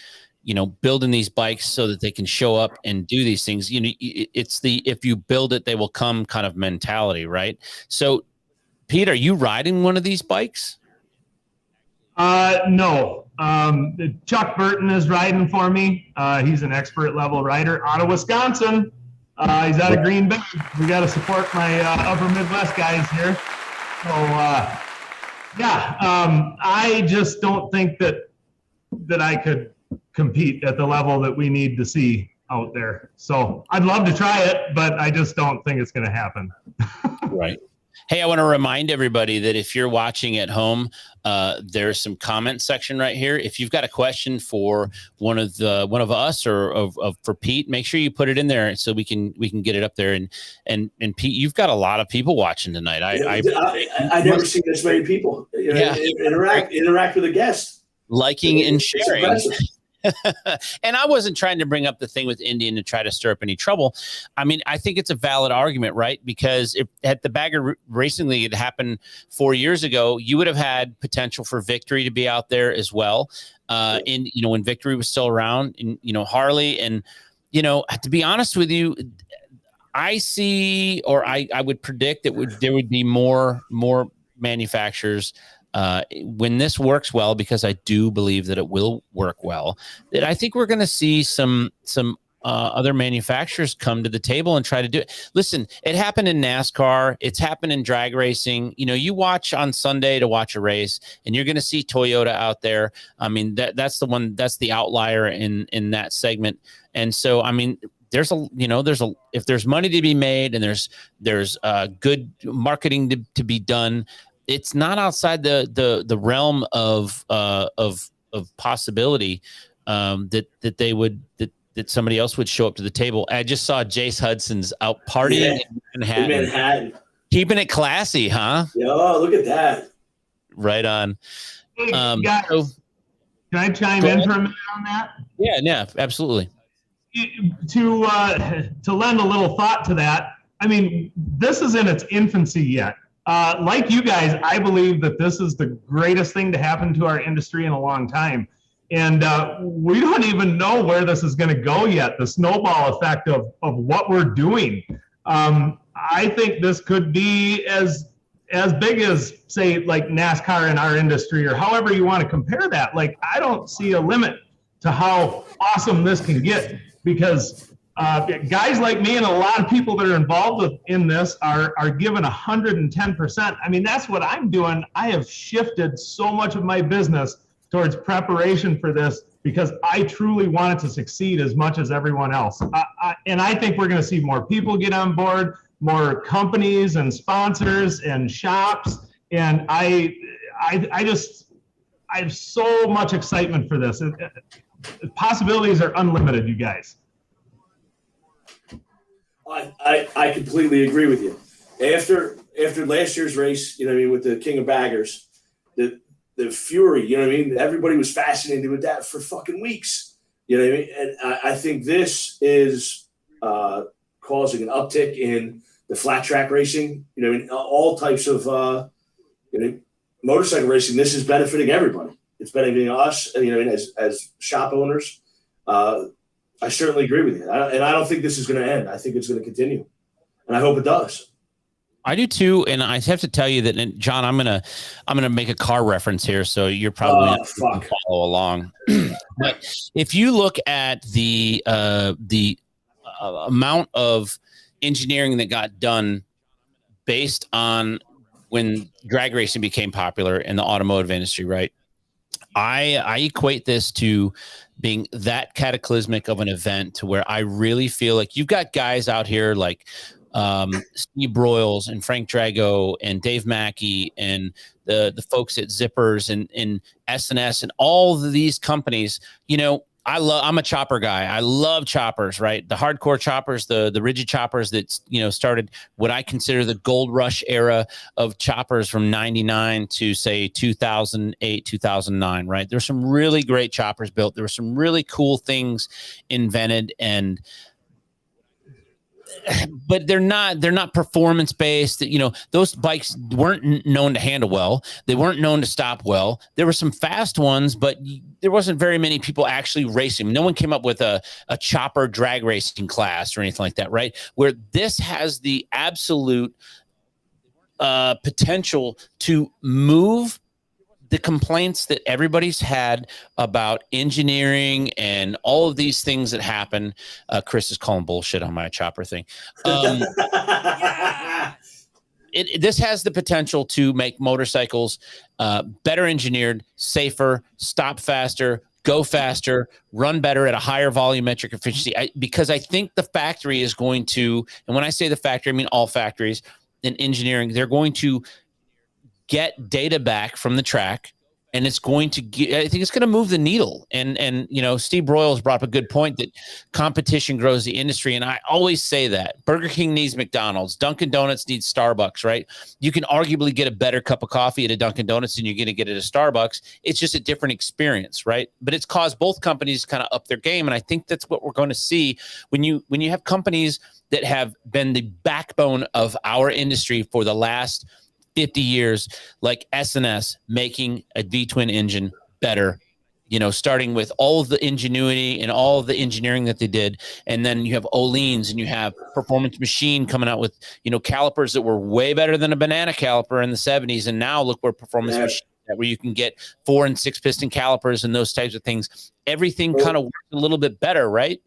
building these bikes so that they can show up and do these things. It's if you build it, they will come kind of mentality, right? So, Pete, are you riding one of these bikes? No. Chuck Burton is riding for me. He's an expert level rider out of Wisconsin. He's out of Green Bay. We got to support my upper Midwest guys here. So, I just don't think that I could compete at the level that we need to see out there. So I'd love to try it, but I just don't think it's going to happen. Right. Hey, I want to remind everybody that if you're watching at home, there's some comment section right here. If you've got a question for one of us or for Pete, make sure you put it in there so we can get it up there. And Pete, you've got a lot of people watching tonight. I never seen this many people interact with a guest. liking and It's sharing. impressive. And I wasn't trying to bring up the thing with Indian to try to stir up any trouble. I mean, I think it's a valid argument, right? Because if at the Bagger Racing League it happened 4 years ago, you would have had potential for Victory to be out there as well. In, you know, when Victory was still around, and, you know, Harley. And, you know, to be honest with you, I see, or I would predict that there would be more manufacturers when this works well, because I do believe that it will work well, that I think we're going to see some other manufacturers come to the table and try to do it. Listen, it happened in NASCAR. It's happened in drag racing. You know, you watch on Sunday to watch a race, and you're going to see Toyota out there. I mean, that's the one, that's the outlier in that segment. And so, I mean, if there's money to be made, and there's good marketing to be done, it's not outside the realm of possibility that somebody else would show up to the table. I just saw Jace Hudson's out partying in Manhattan. Keeping it classy, huh? Yeah, oh, look at that. Right on. Hey, guys, can I chime in for a minute on that? Yeah, absolutely. To lend a little thought to that, I mean, this is in its infancy yet. Like you guys, I believe that this is the greatest thing to happen to our industry in a long time. And we don't even know where this is going to go yet, the snowball effect of what we're doing. I think this could be as big as, say, like NASCAR in our industry, or however you want to compare that. Like, I don't see a limit to how awesome this can get, because guys like me and a lot of people that are involved in this are given 110%. I mean, that's what I'm doing. I have shifted so much of my business towards preparation for this, because I truly want it to succeed as much as everyone else. And I think we're going to see more people get on board, more companies and sponsors and shops. And I have so much excitement for this. Possibilities are unlimited, you guys. I completely agree with you. After last year's race, you know what I mean, with the King of Baggers, the Fury, you know what I mean? Everybody was fascinated with that for fucking weeks. You know what I mean? And I think this is causing an uptick in the flat track racing, you know, in all types of motorcycle racing. This is benefiting everybody. It's benefiting us, you know, as shop owners. I certainly agree with you. And I don't think this is going to end. I think it's going to continue. And I hope it does. I do too, and I have to tell you that, and John, I'm gonna make a car reference here, so you're probably not gonna follow along. But if you look at the amount of engineering that got done based on when drag racing became popular in the automotive industry, right? I equate this to being that cataclysmic of an event, to where I really feel like you've got guys out here like Steve Broyles and Frank Drago and Dave Mackey and the folks at Zippers and S&S and all of these companies. You know, I'm a chopper guy. I love choppers, right? The hardcore choppers, the rigid choppers that, you know, started what I consider the gold rush era of choppers from 99 to, say, 2008, 2009, right? There's some really great choppers built. There were some really cool things invented, but they're not performance based. You know, those bikes weren't known to handle well. They weren't known to stop well. There were some fast ones, but there wasn't very many people actually racing. No one came up with a chopper drag racing class or anything like that, right? Where this has the absolute potential to move the complaints that everybody's had about engineering and all of these things that happen. Chris is calling bullshit on my chopper thing. This has the potential to make motorcycles better engineered, safer, stop faster, go faster, run better at a higher volumetric efficiency. Because I think the factory is going to, and when I say the factory, I mean all factories in engineering, they're going to get data back from the track and it's going to I think it's going to move the needle. And you know, Steve Broyles brought up a good point that competition grows the industry. And I always say that Burger King needs McDonald's, Dunkin' Donuts needs Starbucks, right? You can arguably get a better cup of coffee at a Dunkin' Donuts than you're going to get at a Starbucks. It's just a different experience, right? But it's caused both companies to kind of up their game. And I think that's what we're going to see when you have companies that have been the backbone of our industry for the last 50 years, like S&S, making a V-twin engine better, you know, starting with all of the ingenuity and all of the engineering that they did. And then you have Oleans and you have Performance Machine coming out with, you know, calipers that were way better than a banana caliper in the 70s. And now look where Performance Machine, where you can get 4 and 6 piston calipers and those types of things. Everything kind of works a little bit better, right?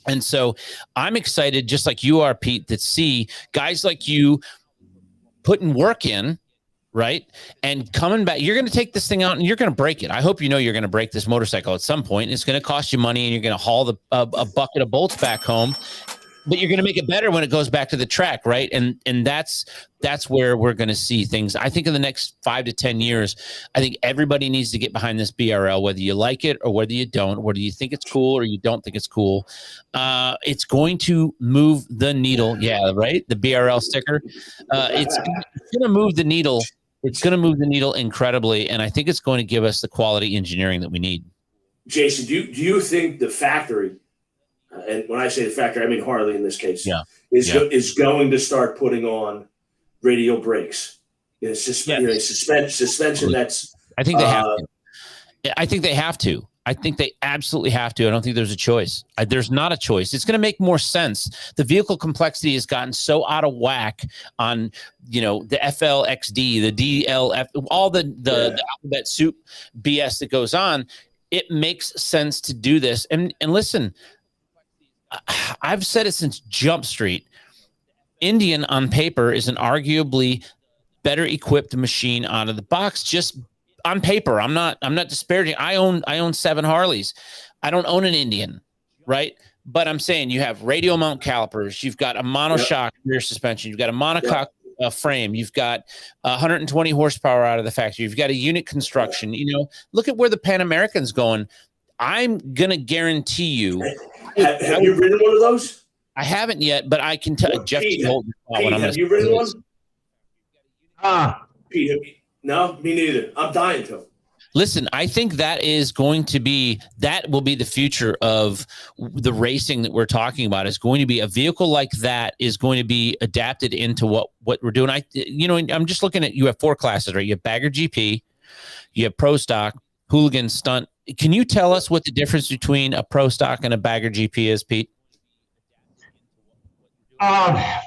And so I'm excited, just like you are, Pete, to see guys like you putting work in, right? And coming back, you're going to take this thing out and you're going to break it. I hope you know you're going to break this motorcycle at some point. It's going to cost you money and you're going to haul a bucket of bolts back home, but you're going to make it better when it goes back to the track, right? And that's where we're going to see things. I think in the next 5 to 10 years, I think everybody needs to get behind this BRL, whether you like it or whether you don't, whether you think it's cool or you don't think it's cool. It's going to move the needle. Yeah, right? The BRL sticker. It's going to move the needle. It's going to move the needle incredibly, and I think it's going to give us the quality engineering that we need. Jason, do you think the factory, and when I say the factory, I mean Harley in this case, is going to start putting on radial brakes? Suspension. That's. I think they have to. I think they have to. I think they absolutely have to. I don't think there's a choice. There's not a choice. It's going to make more sense. The vehicle complexity has gotten so out of whack on, you know, the FLXD, the DLF, all the alphabet soup BS that goes on. It makes sense to do this. And listen, I've said it since Jump Street. Indian on paper is an arguably better equipped machine out of the box, just on paper. I'm not disparaging. I own 7 Harleys. I don't own an Indian, right? But I'm saying you have radial mount calipers. You've got a monoshock rear suspension. You've got a monocoque frame. You've got 120 horsepower out of the factory. You've got a unit construction. You know, look at where the Pan American's going. I'm gonna guarantee you. Have you ridden one of those? I haven't yet, but I can tell Jeff. Pete, have you ridden one? Pete, no, me neither. I'm dying to. Listen, I think that will be the future of the racing that we're talking about. Is going to be a vehicle like that is going to be adapted into what we're doing. I'm just looking at, you have 4 classes, right? You have Bagger GP, you have Pro Stock, Hooligan, Stunt. Can you tell us what the difference between a Pro Stock and a Bagger GP is, Pete? I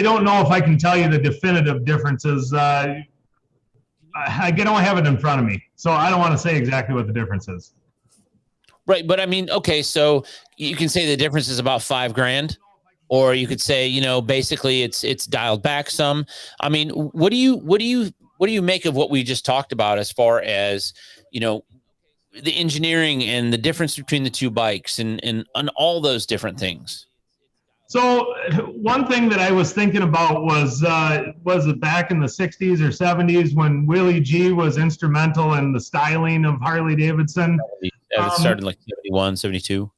don't know if I can tell you the definitive differences. I don't have it in front of me, so I don't want to say exactly what the difference is. Right, but I mean, okay, so you can say the difference is about $5,000, or you could say, you know, basically it's dialed back some. I mean, what do you make of what we just talked about as far as, you know, the engineering and the difference between the 2 bikes and all those different things? So one thing that I was thinking about was it back in the 60s or 70s when Willie G was instrumental in the styling of Harley Davidson. It started like 71, 72.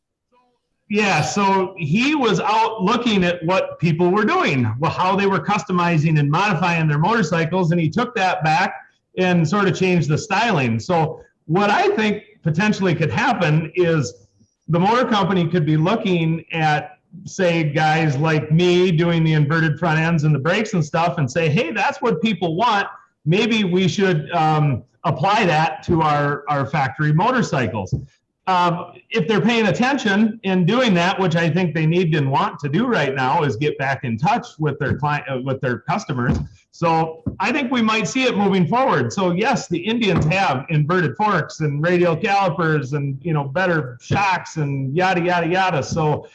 Yeah, so he was out looking at what people were doing, how they were customizing and modifying their motorcycles, and he took that back and sort of changed the styling. So what I think potentially could happen is the motor company could be looking at, say, guys like me doing the inverted front ends and the brakes and stuff, and say, hey, that's what people want. Maybe we should apply that to our factory motorcycles. If they're paying attention in doing that, which I think they need and want to do right now, is get back in touch with their client, with their customers. So I think we might see it moving forward. So yes, the Indians have inverted forks and radial calipers and, you know, better shocks and yada yada yada. So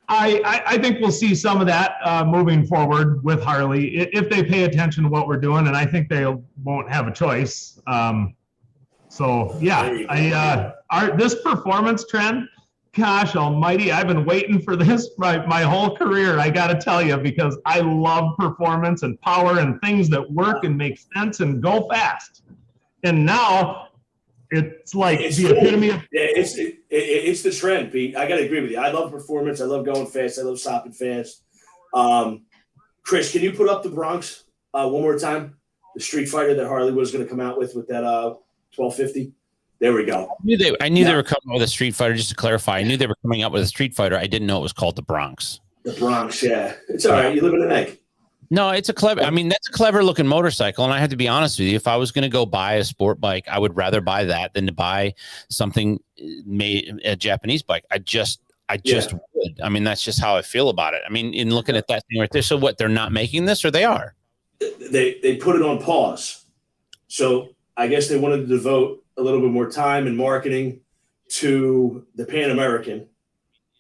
I think we'll see some of that moving forward with Harley if they pay attention to what we're doing, and I think they won't have a choice. So yeah, this performance trend gosh almighty, I've been waiting for this my whole career, I got to tell you, because I love performance and power and things that work and make sense and go fast. And now it's like It's the cool. epitome of... Yeah, it's the trend, Pete. I got to agree with you. I love performance. I love going fast. I love stopping fast. Chris, can you put up the Bronx one more time? The Street Fighter that Harley was going to come out with that 1250. There we go. I knew they were coming with a Street Fighter. Just to clarify, I knew they were coming out with a Street Fighter. I didn't know it was called the Bronx. The Bronx, yeah. It's all right. You live in an egg. No, it's a clever. I mean, that's a clever looking motorcycle. And I have to be honest with you. If I was going to go buy a sport bike, I would rather buy that than to buy something a Japanese bike. I just would. I mean, that's just how I feel about it. I mean, in looking at that thing right there. So what? They're not making this, or they are? They put it on pause. So I guess they wanted to devote a little bit more time and marketing to the Pan American.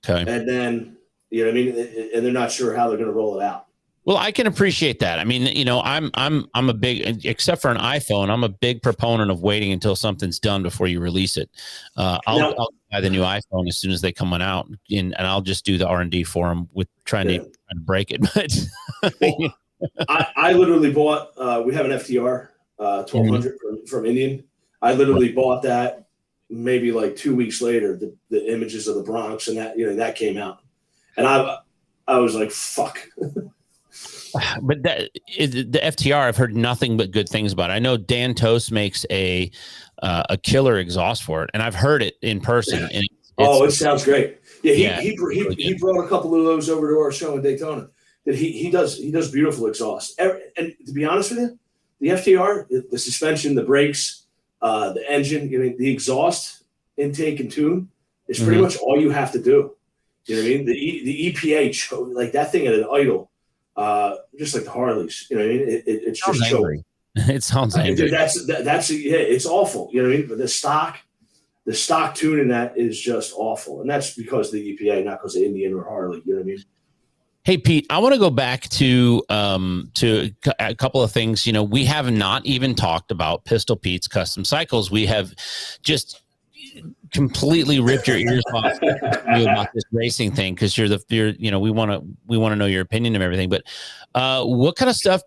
Okay. And then, you know what I mean? And they're not sure how they're going to roll it out. Well, I can appreciate that. I mean, you know, I'm a big, except for an iPhone, I'm a big proponent of waiting until something's done before you release it. I'll buy the new iPhone as soon as they come on out, and I'll just do the R&D for them with trying to break it. But well, I literally bought. We have an FTR 1200 from Indian. I literally bought that maybe like 2 weeks later. The images of the Bronx and that came out, and I was like, fuck. But the FTR, I've heard nothing but good things about it. I know Dan Toast makes a killer exhaust for it, and I've heard it in person. And it sounds great. Yeah, he brought a couple of those over to our show in Daytona. That he does beautiful exhaust. And to be honest with you, the FTR, the suspension, the brakes, the engine, the exhaust intake and tune is pretty much all you have to do. You know what I mean? The EPA, like that thing at an idle. Just like the Harleys, you know what I mean? It's just angry. It sounds angry. That's it's awful. You know what I mean? But the stock tune in that is just awful, and that's because of the EPA, not because of Indian or Harley. You know what I mean? Hey Pete, I want to go back to a couple of things. You know, we have not even talked about Pistol Pete's Custom Cycles. We have just completely ripped your ears off about this racing thing because you're we want to know your opinion of everything. But what kind of stuff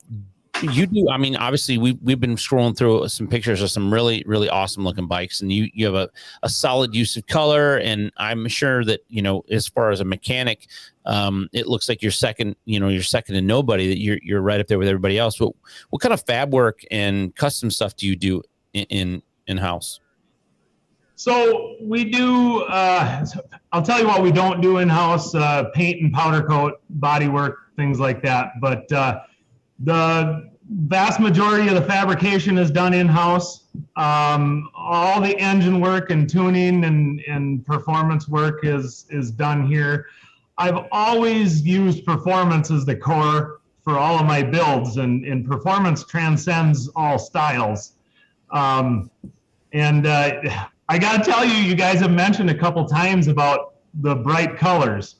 you do? I mean, obviously we've been scrolling through some pictures of some really, really awesome looking bikes, and you have a solid use of color. And I'm sure that, as far as a mechanic, it looks like you're second to nobody, that you're right up there with everybody else. What kind of fab work and custom stuff do you do in-house? So we do, I'll tell you what we don't do in-house, paint and powder coat, body work, things like that. But the vast majority of the fabrication is done in-house. All the engine work and tuning and performance work is done here. I've always used performance as the core for all of my builds, and performance transcends all styles. I got to tell you, you guys have mentioned a couple times about the bright colors.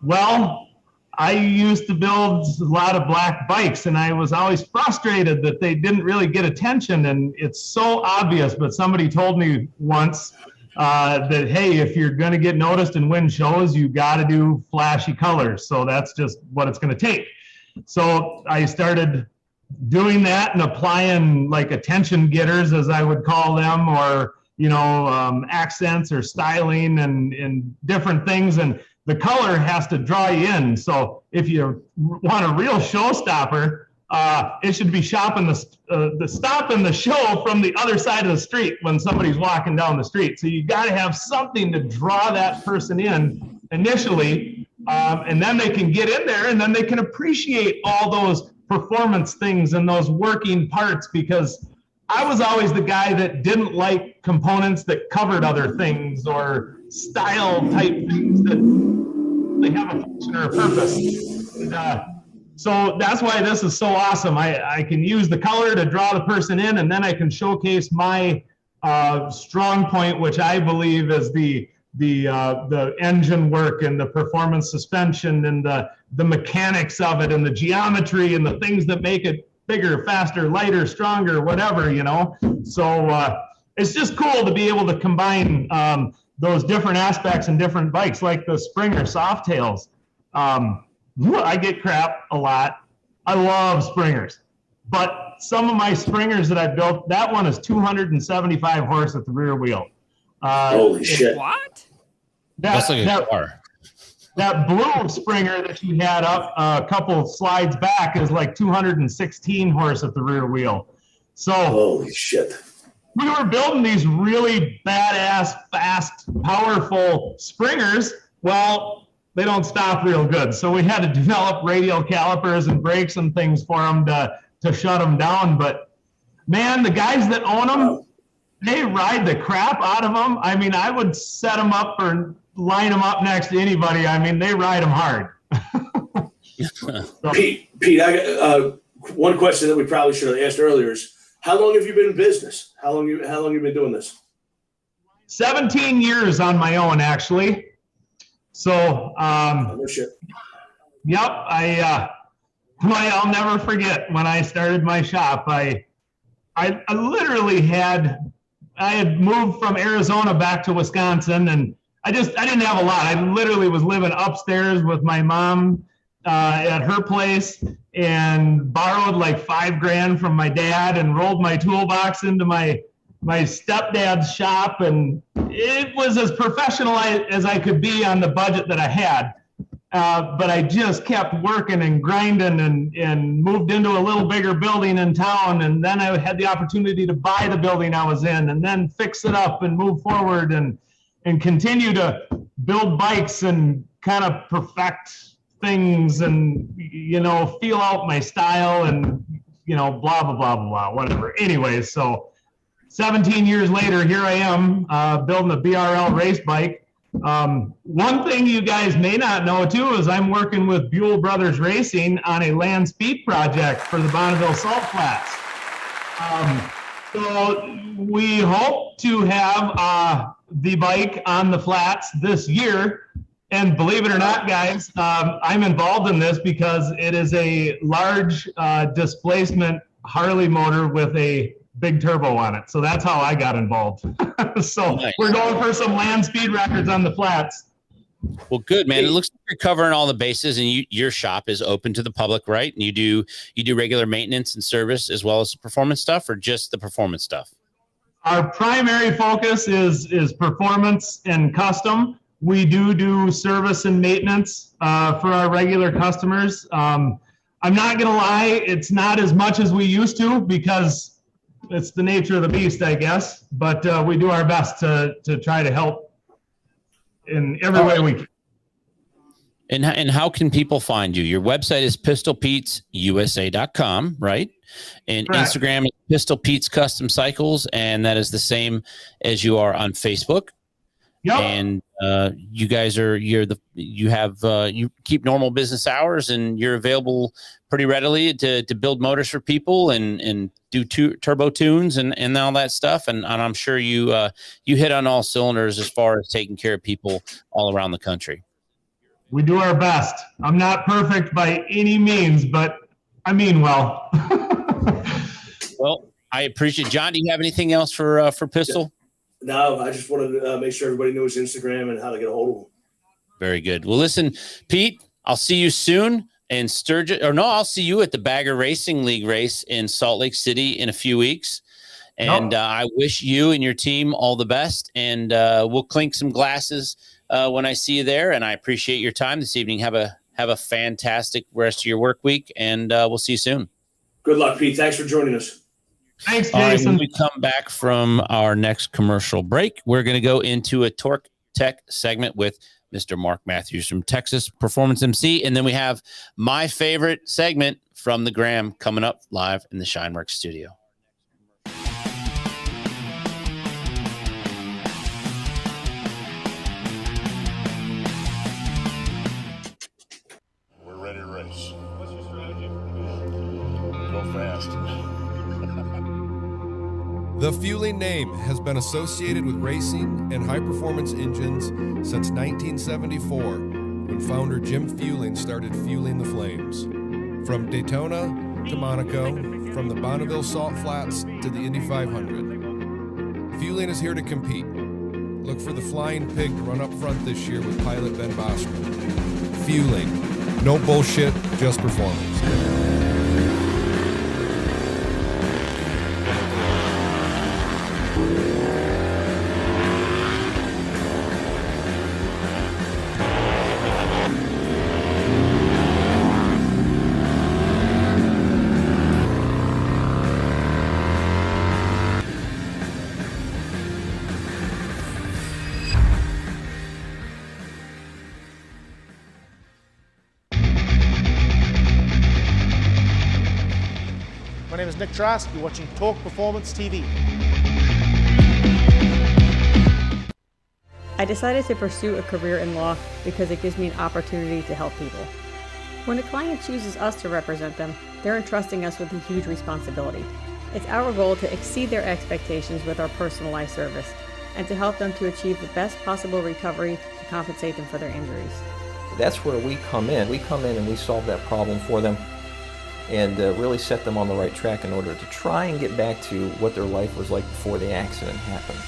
Well, I used to build a lot of black bikes, and I was always frustrated that they didn't really get attention, and it's so obvious. But somebody told me once that, hey, if you're going to get noticed and win shows, you got to do flashy colors. So that's just what it's going to take. So I started doing that and applying like attention getters, as I would call them, or accents or styling and different things. And the color has to draw you in. So if you want a real showstopper, it should be stopping the show from the other side of the street when somebody's walking down the street. So you got to have something to draw that person in initially, and then they can get in there, and then they can appreciate all those performance things and those working parts, because I was always the guy that didn't like components that covered other things or style type things that they have a function or a purpose. And, so that's why this is so awesome. I can use the color to draw the person in, and then I can showcase my strong point, which I believe is the engine work and the performance suspension and the mechanics of it and the geometry and the things that make it bigger, faster, lighter, stronger, whatever, So it's just cool to be able to combine those different aspects and different bikes, like the Springer Softails. I get crap a lot. I love Springers, but some of my Springers that I built, that one is 275 horse at the rear wheel. Holy shit! What? That's like a car. That blue Springer that you had up a couple slides back is like 216 horse at the rear wheel. So holy shit. We were building these really badass, fast, powerful Springers. Well, they don't stop real good. So we had to develop radial calipers and brakes and things for them to shut them down. But man, the guys that own them, they ride the crap out of them. I mean, I would set them up or line them up next to anybody. I mean, they ride them hard. Pete, one question that we probably should have asked earlier is, how long have you been in business? How long you been doing this? 17 years on my own, actually. So, no shit. Yep. I'll never forget when I started my shop. I literally had moved from Arizona back to Wisconsin, and I didn't have a lot. I literally was living upstairs with my mom at her place, and borrowed like $5,000 from my dad and rolled my toolbox into my stepdad's shop. And it was as professional as I could be on the budget that I had. But I just kept working and grinding and moved into a little bigger building in town. And then I had the opportunity to buy the building I was in and then fix it up and move forward and continue to build bikes and kind of perfect things and, feel out my style and, blah, blah, blah, blah, blah, whatever. Anyways, so 17 years later, here I am building a BRL race bike. One thing you guys may not know too is I'm working with Buell Brothers Racing on a land speed project for the Bonneville Salt Flats. So we hope to have the bike on the flats this year. And believe it or not, guys, I'm involved in this because it is a large displacement Harley motor with a big turbo on it. So that's how I got involved. So nice. We're going for some land speed records on the flats. Well, good, man. It looks like you're covering all the bases, and your shop is open to the public, right? And you do regular maintenance and service as well as the performance stuff, or just the performance stuff? Our primary focus is performance and custom. We do service and maintenance for our regular customers. I'm not going to lie, it's not as much as we used to because it's the nature of the beast, I guess. But we do our best to try to help in every way we can. And how can people find you? Your website is pistolpetesusa.com, right? And correct. Instagram is Pistol Pete's Custom Cycles, and that is the same as you are on Facebook. Yep. And you guys you keep normal business hours, and you're available pretty readily to build motors for people and do turbo tunes and all that stuff. And I'm sure you hit on all cylinders as far as taking care of people all around the country. We do our best. I'm not perfect by any means, but I mean well. Well, I appreciate it. John, do you have anything else for Pistol? No, I just wanted to make sure everybody knows Instagram and how to get a hold of them. Very good. Well, listen, Pete, I'll see you soon in Sturgis. I'll see you at the Bagger Racing League race in Salt Lake City in a few weeks. And I wish you and your team all the best. And we'll clink some glasses when I see you there. And I appreciate your time this evening. Have a fantastic rest of your work week, and we'll see you soon. Good luck, Pete. Thanks for joining us. Thanks, Jason. All right, when we come back from our next commercial break, we're going to go into a Torque Tech segment with Mr. Mark Matthews from Texas Performance MC. And then we have my favorite segment from the Gram coming up live in the SHINE WERKS studio. We're ready to race. What's your strategy? Go fast. The Fueling name has been associated with racing and high-performance engines since 1974, when founder Jim Fueling started fueling the flames. From Daytona to Monaco, from the Bonneville Salt Flats to the Indy 500, Fueling is here to compete. Look for the Flying Pig to run up front this year with pilot Ben Bosco. Fueling. No bullshit, just performance. My name is Nick Trask. You're watching Torque Performance TV. I decided to pursue a career in law because it gives me an opportunity to help people. When a client chooses us to represent them, they're entrusting us with a huge responsibility. It's our goal to exceed their expectations with our personalized service and to help them to achieve the best possible recovery to compensate them for their injuries. That's where we come in. We come in and we solve that problem for them and really set them on the right track in order to try and get back to what their life was like before the accident happened.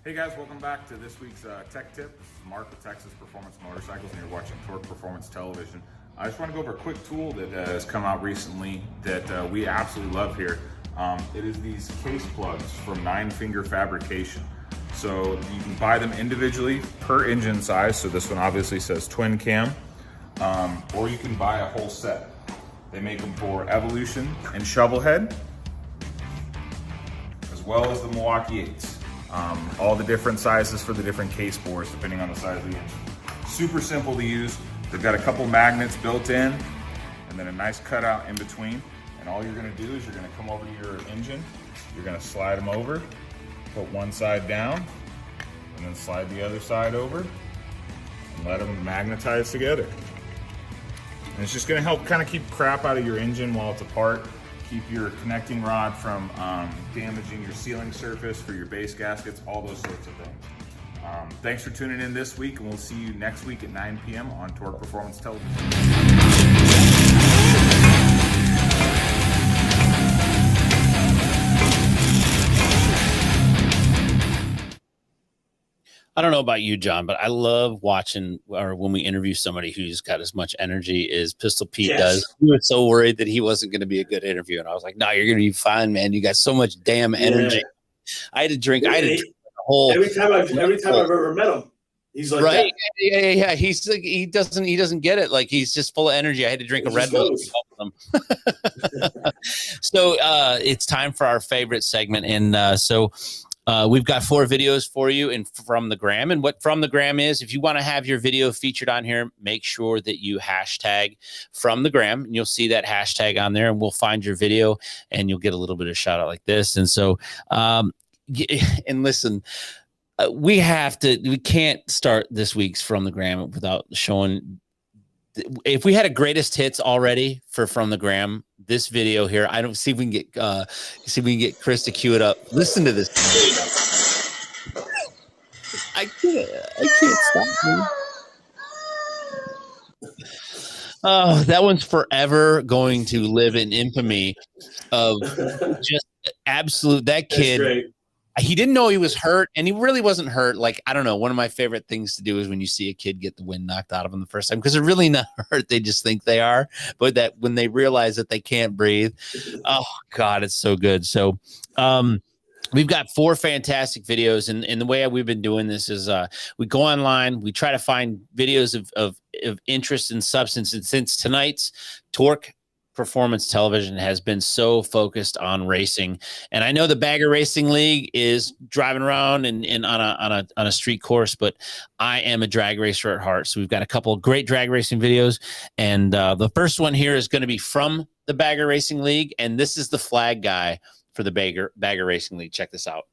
Hey guys, welcome back to this week's Tech Tip. This is Mark with Texas Performance Motorcycles, and you're watching Torque Performance Television. I just want to go over a quick tool that has come out recently that we absolutely love here. It is these case plugs from 9 Finger Fabrication. So you can buy them individually per engine size. So this one obviously says twin cam, or you can buy a whole set. They make them for Evolution and Shovelhead, as well as the Milwaukee 8s. All the different sizes for the different case bores depending on the size of the engine. Super simple to use. They've got a couple magnets built in and then a nice cutout in between. And all you're gonna do is you're gonna come over to your engine, you're gonna slide them over, put one side down, and then slide the other side over and let them magnetize together. And it's just gonna help kind of keep crap out of your engine while it's apart. Keep your connecting rod from damaging your sealing surface for your base gaskets, all those sorts of things. Thanks for tuning in this week, and we'll see you next week at 9 p.m. on Torque Performance Television. I don't know about you, John, but I love watching or when we interview somebody who's got as much energy as Pistol Pete does. We were so worried that he wasn't going to be a good interview. And I was like, no, you're going to be fine, man. You got so much damn energy. Yeah. I had to drink a whole. Every time I've ever met him, he's like, right. That. Yeah. He's like, he doesn't get it. Like he's just full of energy. I had to drink a Red Bull. So it's time for our favorite segment. And we've got 4 videos for you in From the Gram. And what From the Gram is, if you want to have your video featured on here, make sure that you hashtag From the Gram. And you'll see that hashtag on there, and we'll find your video, and you'll get a little bit of shout out like this. And so, and listen, we can't start this week's From the Gram without showing. If we had a greatest hits already for From the Gram, this video here, I don't see if we can get Chris to cue it up. Listen to this. I can't stop, dude. Oh, that one's forever going to live in infamy of just absolute. That kid, he didn't know he was hurt, and he really wasn't hurt. Like, I don't know. One of my favorite things to do is when you see a kid get the wind knocked out of them the first time, because they're really not hurt. They just think they are, but that when they realize that they can't breathe, oh God, it's so good. So, we've got 4 fantastic videos, and the way we've been doing this is we go online, we try to find videos of interest and substance. And since tonight's Torque Performance Television has been so focused on racing, and I know the Bagger Racing League is driving around and on a street course, but I am a drag racer at heart. So we've got a couple of great drag racing videos, and the first one here is going to be from the Bagger Racing League, and this is the flag guy for the Bagger Racing League. Check this out.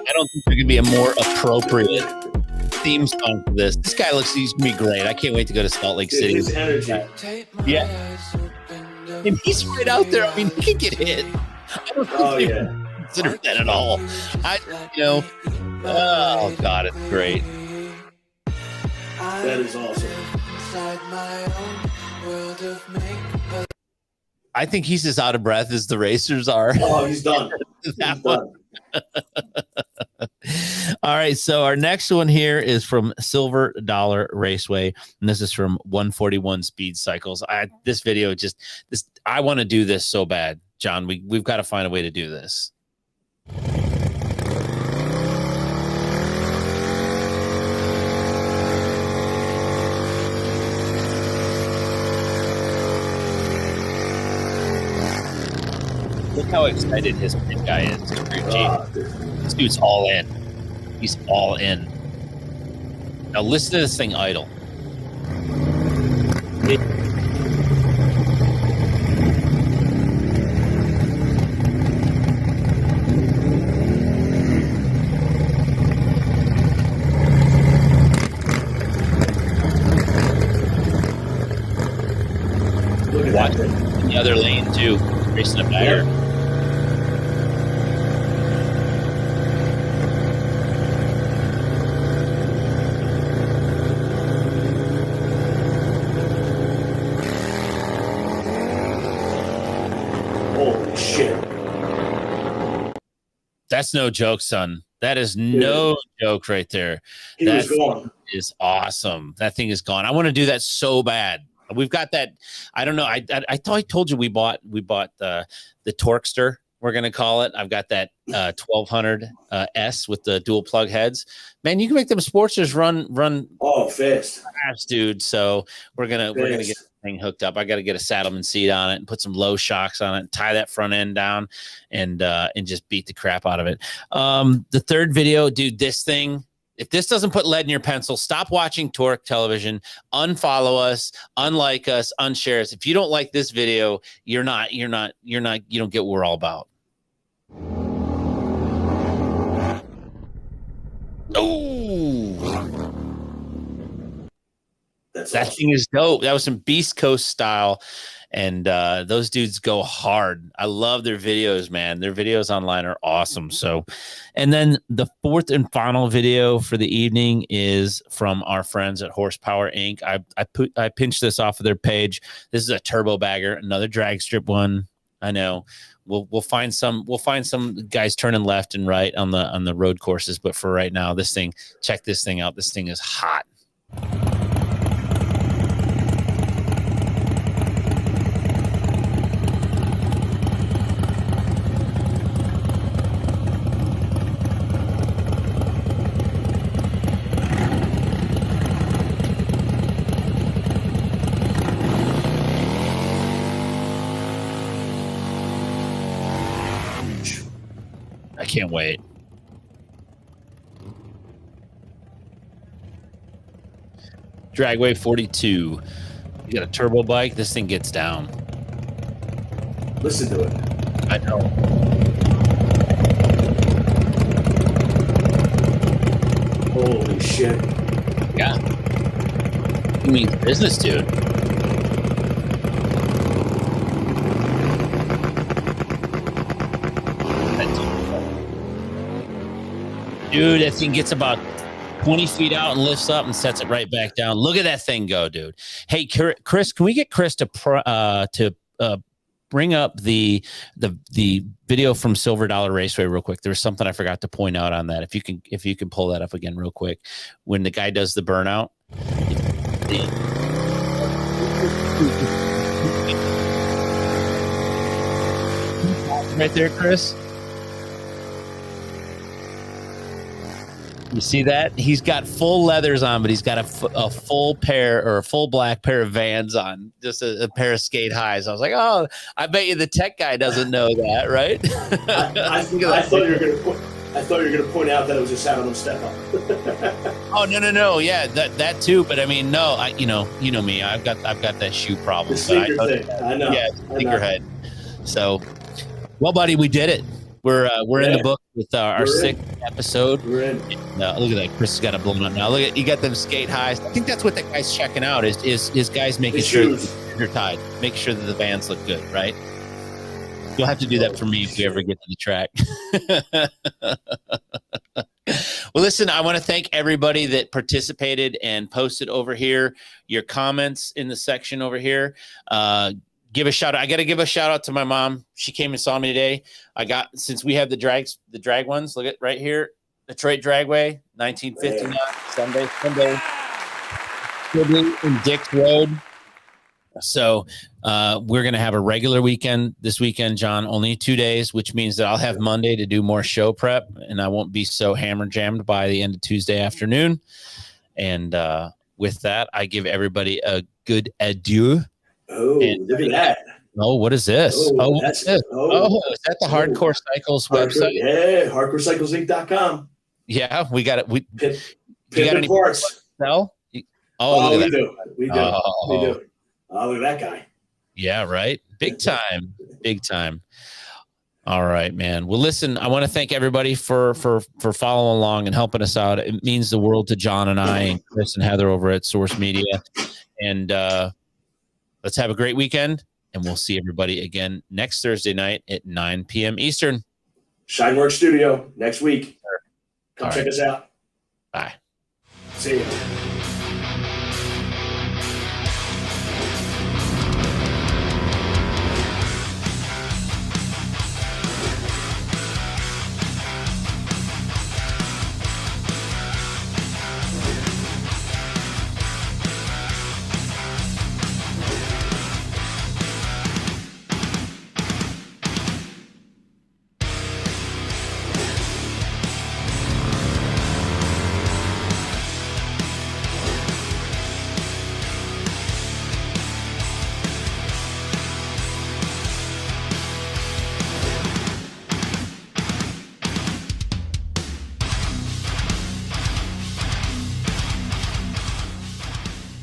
I don't think there could be a more appropriate theme song for this. This guy looks, he's gonna be great. I can't wait to go to Salt Lake City. His energy. Yeah. And he's right out there. I mean, he can get hit. I don't consider that at all. Oh God, it's great. That is awesome. I think he's as out of breath as the racers are. Oh, he's done. He's done. All right, so our next one here is from Silver Dollar Raceway, and this is from 141 Speed Cycles. This video I want to do this so bad, John. We've got to find a way to do this. Look how excited his pit guy is. This dude's all in. He's all in. Now listen to this thing idle. Watch it in the other lane too, racing a bagger. Yeah. Holy shit. That's no joke, son. That is no joke right there. That gone. Is awesome. That thing is gone. I want to do that so bad. We've got that. I don't know. I thought I told you we bought the Torquester. We're gonna call it. I've got that 1200 S with the dual plug heads. Man, you can make them Sportsters run. Oh, fast, dude. So we're gonna get the thing hooked up. I got to get a Saddleman seat on it and put some low shocks on it, and tie that front end down, and just beat the crap out of it. The third video, dude. This thing. If this doesn't put lead in your pencil, stop watching Torque Television, unfollow us, unlike us, unshare us. If you don't like this video, you don't get what we're all about. Oh, that thing is dope. That was some Beast Coast style. And those dudes go hard. I love their videos, man. Their videos online are awesome. So, and then the fourth and final video for the evening is from our friends at Horsepower Inc. I pinched this off of their page. This is a turbo bagger, another drag strip one. I know. We'll find some guys turning left and right on the road courses, but for right now, check this thing out. This thing is hot. can't wait. Dragway 42. You got a turbo bike. This thing gets down. Listen to it. I know. Holy shit. Yeah. You mean business, dude. Dude, that thing gets about 20 feet out and lifts up and sets it right back down. Look at that thing go, dude. Hey, Chris, can we get Chris to bring up the video from Silver Dollar Raceway real quick? There was something I forgot to point out on that. If you can pull that up again real quick, when the guy does the burnout. Right there, Chris. You see that? He's got full leathers on, but he's got a full pair or a full black pair of Vans on, just a pair of skate highs. I was like, oh, I bet you the tech guy doesn't know that, right? I thought you were going to point out that it was a Saddle Step Up. Oh, no. Yeah, that too. But I mean, no, you know me. I've got that shoe problem. The sneaker thing. I know. Yeah, sneakerhead. So, well, buddy, we did it. We're in the book with our 6th episode. We're in. Look at that. Chris has got it blown up now. Look at, you got them skate highs. I think that's what that guy's checking out is guys making sure they're tied, making sure that the Vans look good, right? You'll have to do that for me if we ever get to the track. Well, listen, I want to thank everybody that participated and posted over here. Your comments in the section over here. Give a shout out. I got to give a shout out to my mom. She came and saw me today. Since we have the drag ones, look at right here, Detroit Dragway, 1959, Sunday, Sibley and Dix Road. So we're going to have a regular weekend this weekend, John, only 2 days, which means that I'll have Monday to do more show prep and I won't be so hammer jammed by the end of Tuesday afternoon. And with that, I give everybody a good adieu. Oh, look at that. Oh, what is this? What's this? Oh, is that the Hardcore Cycles website? Yeah, hardcorecyclesinc.com. Yeah, we got it. You got any parts? Sell? Oh, we do. We do. Oh, look at that guy. Yeah, right. Big time. Big time. All right, man. Well, listen, I want to thank everybody for following along and helping us out. It means the world to John and I and Chris and Heather over at Source Media. And let's have a great weekend, and we'll see everybody again next Thursday night at 9 p.m. Eastern. Shine Works Studio next week. Come check us out. Bye. See you.